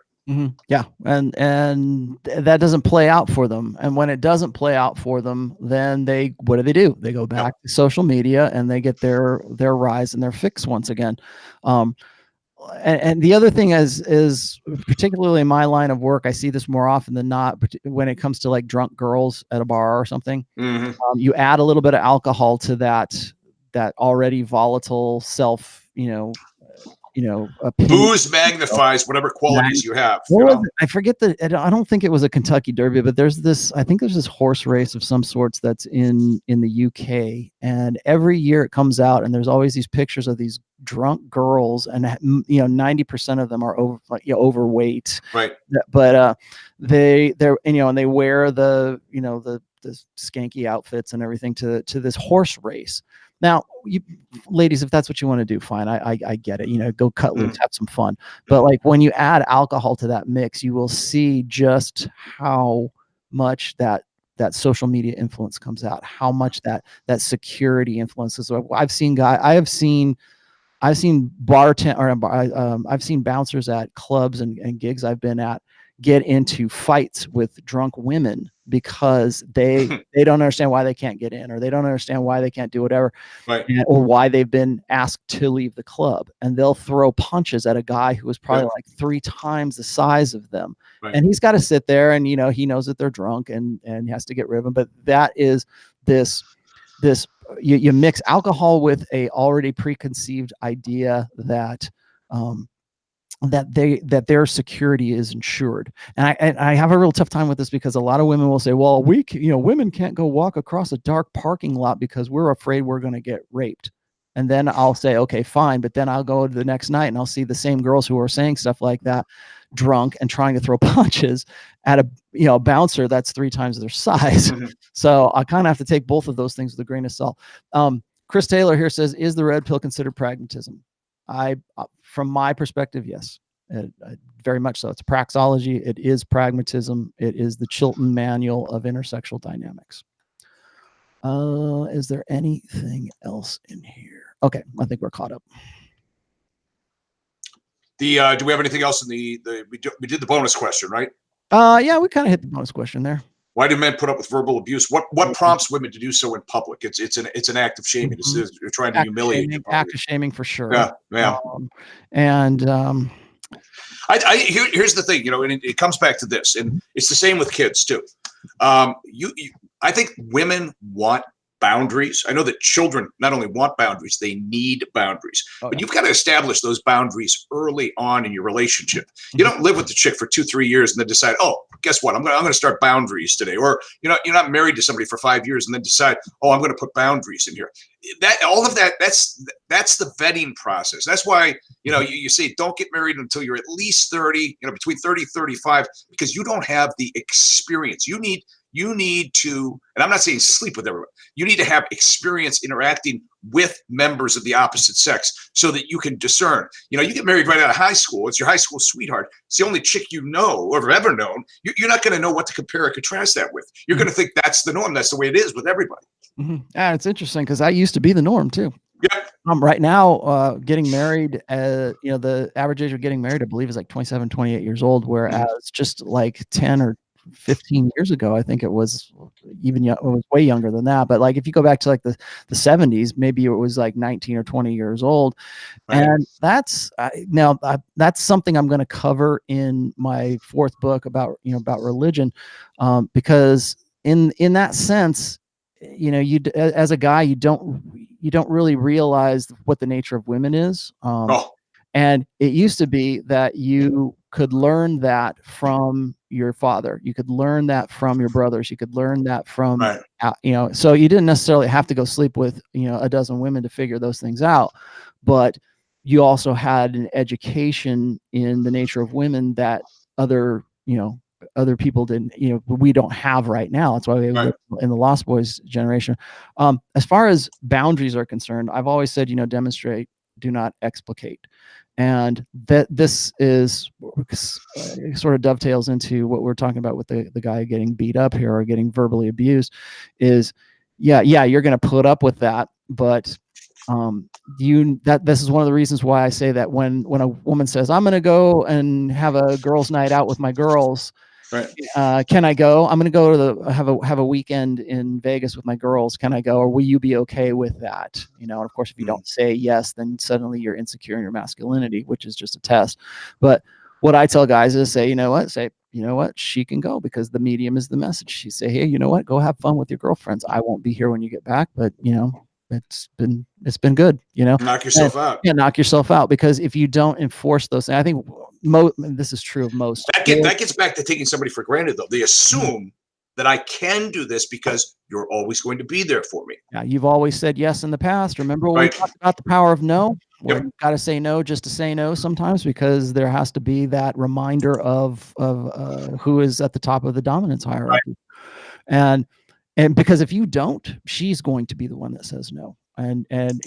Yeah, and that doesn't play out for them. And when it doesn't play out for them, then what do? They go back to social media, and they get their rise and their fix once again. And the other thing is particularly in my line of work, I see this more often than not, but when it comes to like drunk girls at a bar or something, you add a little bit of alcohol to that already volatile self, booze magnifies whatever qualities you have. I forget I don't think it was a Kentucky Derby, but I think there's this horse race of some sorts that's in the UK, and every year it comes out, and there's always these pictures of these drunk girls, and 90% of them are overweight, right? But they're and they wear the skanky outfits and everything to this horse race. Now, you ladies, if that's what you want to do, fine. I get it. Go cut loose, have some fun. But like when you add alcohol to that mix, you will see just how much that social media influence comes out, how much that security influences. I've seen I've seen bouncers at clubs and gigs I've been at get into fights with drunk women because they don't understand why they can't get in, or they don't understand why they can't do whatever, right? Or why they've been asked to leave the club, and they'll throw punches at a guy who is probably like 3 times the size of them, and he's got to sit there, and he knows that they're drunk, and he has to get rid of them. But that is this you mix alcohol with a already preconceived idea that their security is ensured. And I have a real tough time with this, because a lot of women will say, well, women can't go walk across a dark parking lot because we're afraid we're going to get raped. And then I'll say, okay, fine. But then I'll go to the next night and I'll see the same girls who are saying stuff like that, drunk and trying to throw punches at a bouncer that's 3 times their size. So I kind of have to take both of those things with a grain of salt. Chris Taylor here says, is the red pill considered pragmatism? From my perspective, yes. very much so. It's praxology. It is pragmatism. It is the Chilton Manual of Intersexual Dynamics. Is there anything else in here? Okay, I think we're caught up. Do we have anything else in we did the bonus question, right? Yeah, we kind of hit the bonus question there. Why do men put up with verbal abuse? What prompts women to do so in public? It's an act of shaming. You're trying to humiliate you. Act of shaming for sure. Yeah. Here's the thing, and it comes back to this, and it's the same with kids too. I think women want boundaries. I know that children not only want boundaries, they need boundaries. But you've got to establish those boundaries early on in your relationship. You don't live with the chick for 2-3 years and then decide, oh, guess what? I'm going to start boundaries today. Or you're not married to somebody for 5 years and then decide, oh, I'm going to put boundaries in here. All of that, that's the vetting process. That's why, you say don't get married until you're at least 30, between 30 and 35, because you don't have the experience. You need to, and I'm not saying sleep with everyone, you need to have experience interacting with members of the opposite sex so that you can discern. You get married right out of high school. It's your high school sweetheart. It's the only chick you know or have ever known. You're not going to know what to compare or contrast that with. You're going to think that's the norm. That's the way it is with everybody. Yeah, it's interesting because I used to be the norm too. Yeah. Right now, getting married, the average age of getting married, I believe, is like 27, 28 years old, whereas just like 10 or 15 years ago, I think it was it was way younger than that. But like if you go back to like the 70s, maybe it was like 19 or 20 years old. Right. And that's something I'm going to cover in my 4th book about religion, because in that sense, you as a guy, you don't really realize what the nature of women is. And it used to be that you could learn that from your father. You could learn that from your brothers. You could learn that from, so you didn't necessarily have to go sleep with, a dozen women to figure those things out. But you also had an education in the nature of women that other people didn't, we don't have right now. That's why we live in the Lost Boys generation. As far as boundaries are concerned, I've always said, demonstrate, do not explicate. And that this is sort of dovetails into what we're talking about with the guy getting beat up here or getting verbally abused is, you're going to put up with that. But this is one of the reasons why I say that when a woman says, I'm going to go and have a girls' night out with my girls, can I go? I'm going to go to have a weekend in Vegas with my girls. Can I go? Or will you be okay with that? And of course, if you don't say yes, then suddenly you're insecure in your masculinity, which is just a test. But what I tell guys is say, she can go because the medium is the message. She say, hey, go have fun with your girlfriends. I won't be here when you get back, but it's been good, knock yourself out. Yeah, knock yourself out, because if you don't enforce those things, I think this is true of most. That gets back to taking somebody for granted, though. They assume that I can do this because you're always going to be there for me. Yeah, you've always said yes in the past. Remember when we talked about the power of no? Well, you've got to say no just to say no sometimes, because there has to be that reminder of who is at the top of the dominance hierarchy. And because if you don't, she's going to be the one that says no. And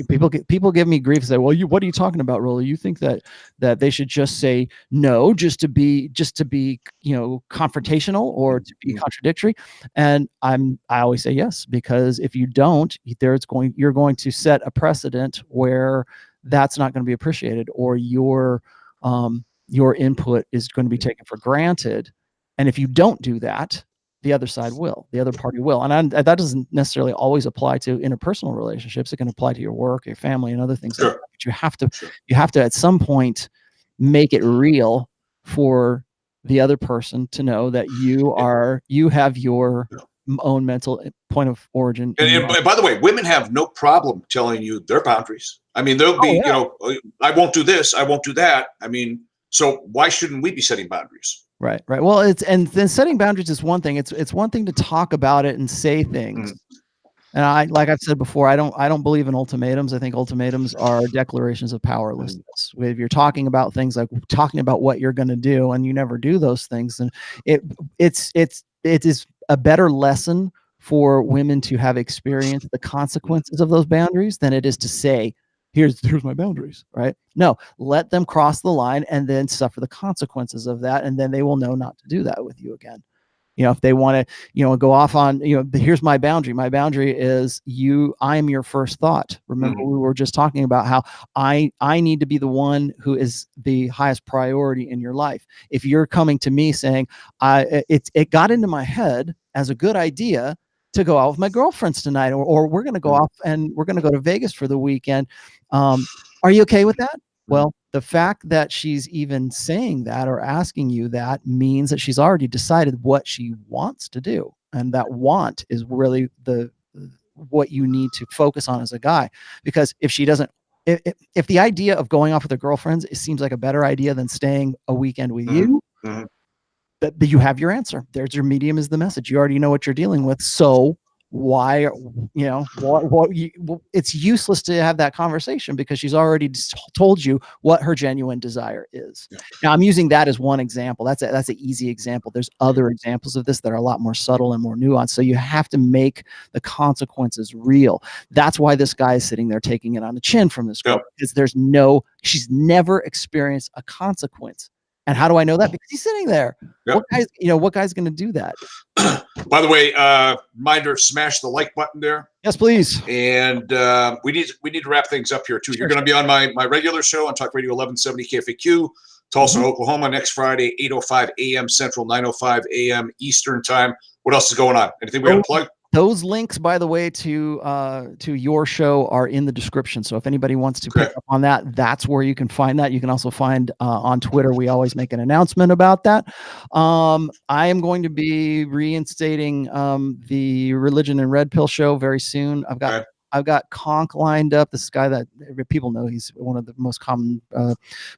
people give me grief and say, well, what are you talking about, Rolly? You think that they should just say no just to be confrontational or to be contradictory? And I always say yes, because if you don't, you're going to set a precedent where that's not going to be appreciated, or your input is going to be taken for granted. And if you don't do that, the other side will, the other party will. And that doesn't necessarily always apply to interpersonal relationships. It can apply to your work, your family, and other things. Like that. But you have to at some point make it real for the other person to know that you have your own mental point of origin. And by the way, women have no problem telling you their boundaries. I mean, they'll be, I won't do this, I won't do that. I mean, so why shouldn't we be setting boundaries? Right. Well, and then setting boundaries is one thing. It's one thing to talk about it and say things. And like I've said before, I don't believe in ultimatums. I think ultimatums are declarations of powerlessness. If you're talking about things like talking about what you're going to do and you never do those things, then it is a better lesson for women to have experienced the consequences of those boundaries than it is to say here's my boundaries, right? No, let them cross the line and then suffer the consequences of that, and then they will know not to do that with you again. If they want to, go off on, here's my boundary. My boundary is I am your first thought. Remember, we were just talking about how I need to be the one who is the highest priority in your life. If you're coming to me saying, it got into my head as a good idea to go out with my girlfriends tonight, or we're going to go off and we're going to go to Vegas for the weekend. Are you okay with that? Well, the fact that she's even saying that or asking you that means that she's already decided what she wants to do. And that want is really what you need to focus on as a guy. Because if she doesn't, if the idea of going off with her girlfriends, it seems like a better idea than staying a weekend with you, that you have your answer. There's your medium is the message. You already know what you're dealing with. So why, it's useless to have that conversation because she's already told you what her genuine desire is. Now I'm using that as one example. That's an easy example. There's other examples of this that are a lot more subtle and more nuanced. So you have to make the consequences real. That's why this guy is sitting there taking it on the chin from this girl, because she's never experienced a consequence. And how do I know that? Because he's sitting there. What guy's going to do that? By the way, reminder: smash the like button there. Yes, please. And we need to wrap things up here too. Sure. You're going to be on my regular show on Talk Radio 1170 KFAQ, Tulsa, Oklahoma, next Friday, 8:05 a.m. Central, 9:05 a.m. Eastern time. What else is going on? Anything we want to plug? Those links, by the way, to your show are in the description. So if anybody wants to pick up on that, that's where you can find that. You can also find on Twitter. We always make an announcement about that. I am going to be reinstating the Religion and Red Pill show very soon. I've got Conk lined up. This guy that people know, he's one of the most common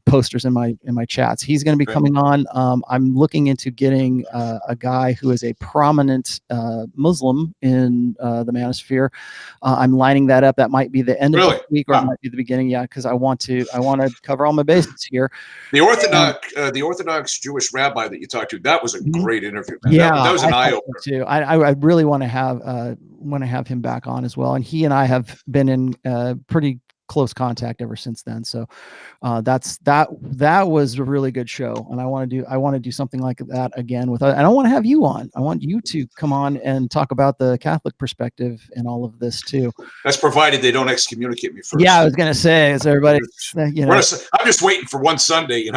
posters in my chats. He's going to be coming on. I'm looking into getting a guy who is a prominent Muslim in the manosphere. I'm lining that up. That might be the end of the week, or it might be the beginning. Yeah, because I want to cover all my bases here. The Orthodox Jewish rabbi that you talked to, that was a great interview, man. Yeah, that was an eye opener too. I really want to have him back on as well, and he and I have been in pretty close contact ever since then. So that was a really good show, and I want to do something like that again with. And I want to have you on. I want you to come on and talk about the Catholic perspective in all of this too. That's provided they don't excommunicate me first. Yeah, I was gonna say, is everybody? I'm just waiting for one Sunday. You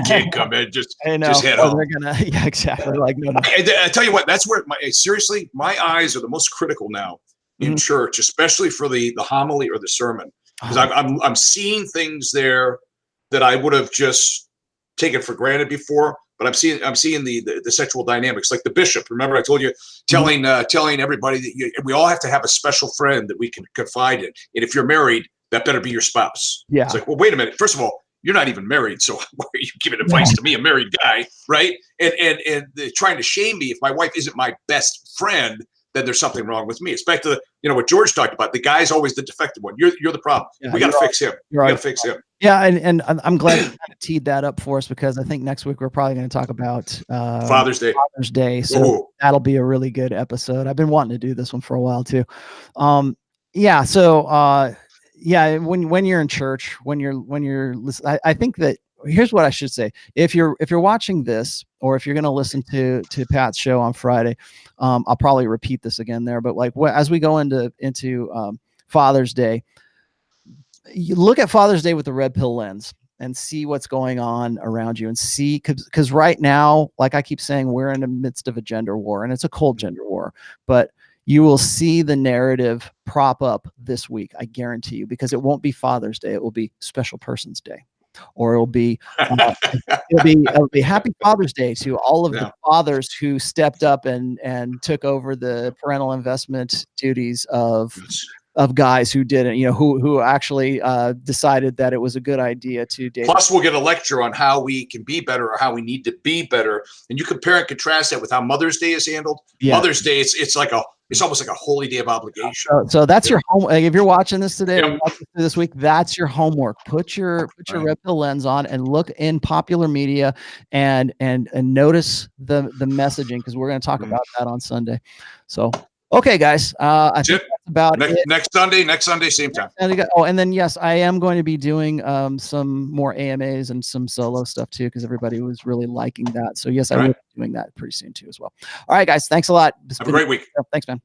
can't come in. Just head home. Yeah, exactly. Like no. I tell you what, that's where seriously, my eyes are the most critical now in church, especially for the homily or the sermon. Because I'm seeing things there that I would have just taken for granted before, but I'm seeing the sexual dynamics, like the bishop. Remember, I told you, telling everybody that we all have to have a special friend that we can confide in, and if you're married, that better be your spouse. Yeah. It's like, well, wait a minute. First of all, you're not even married, so why are you giving advice to me, a married guy, right? And trying to shame me if my wife isn't my best friend. Then there's something wrong with me. It's back to what George talked about. The guy's always the defective one. You're the problem. Yeah, we got to fix him. We got to fix him. Yeah, and I'm glad you kind of teed that up for us, because I think next week we're probably going to talk about Father's Day. So that'll be a really good episode. I've been wanting to do this one for a while too. Yeah. So when you're in church, when you're listening, I think that. Here's what I should say. If you're watching this, or if you're going to listen to Pat's show on Friday, I'll probably repeat this again there. But as we go into Father's Day, you look at Father's Day with the red pill lens and see what's going on around you, and see, because right now, like I keep saying, we're in the midst of a gender war, and it's a cold gender war, but you will see the narrative prop up this week. I guarantee you, because it won't be Father's Day. It will be Special Persons Day. Or it'll be Happy Father's Day to all of the fathers who stepped up and took over the parental investment duties of guys who didn't, who actually decided that it was a good idea to date. Plus, we'll get a lecture on how we can be better, or how we need to be better, and you compare and contrast that with how Mother's Day is handled. Yeah. Mother's Day, it's almost like a holy day of obligation. So that's your home. Like, if you're watching this today, or watching this week, that's your homework. Put your red pill lens on and look in popular media and notice the messaging, because we're going to talk about that on Sunday. So Okay, guys. I think that's about it. Next Sunday, same time. Oh, and then yes, I am going to be doing some more AMAs and some solo stuff too, because everybody was really liking that. So yes, I will be doing that pretty soon too as well. All right, guys. Thanks a lot. Have a great week. Thanks, man.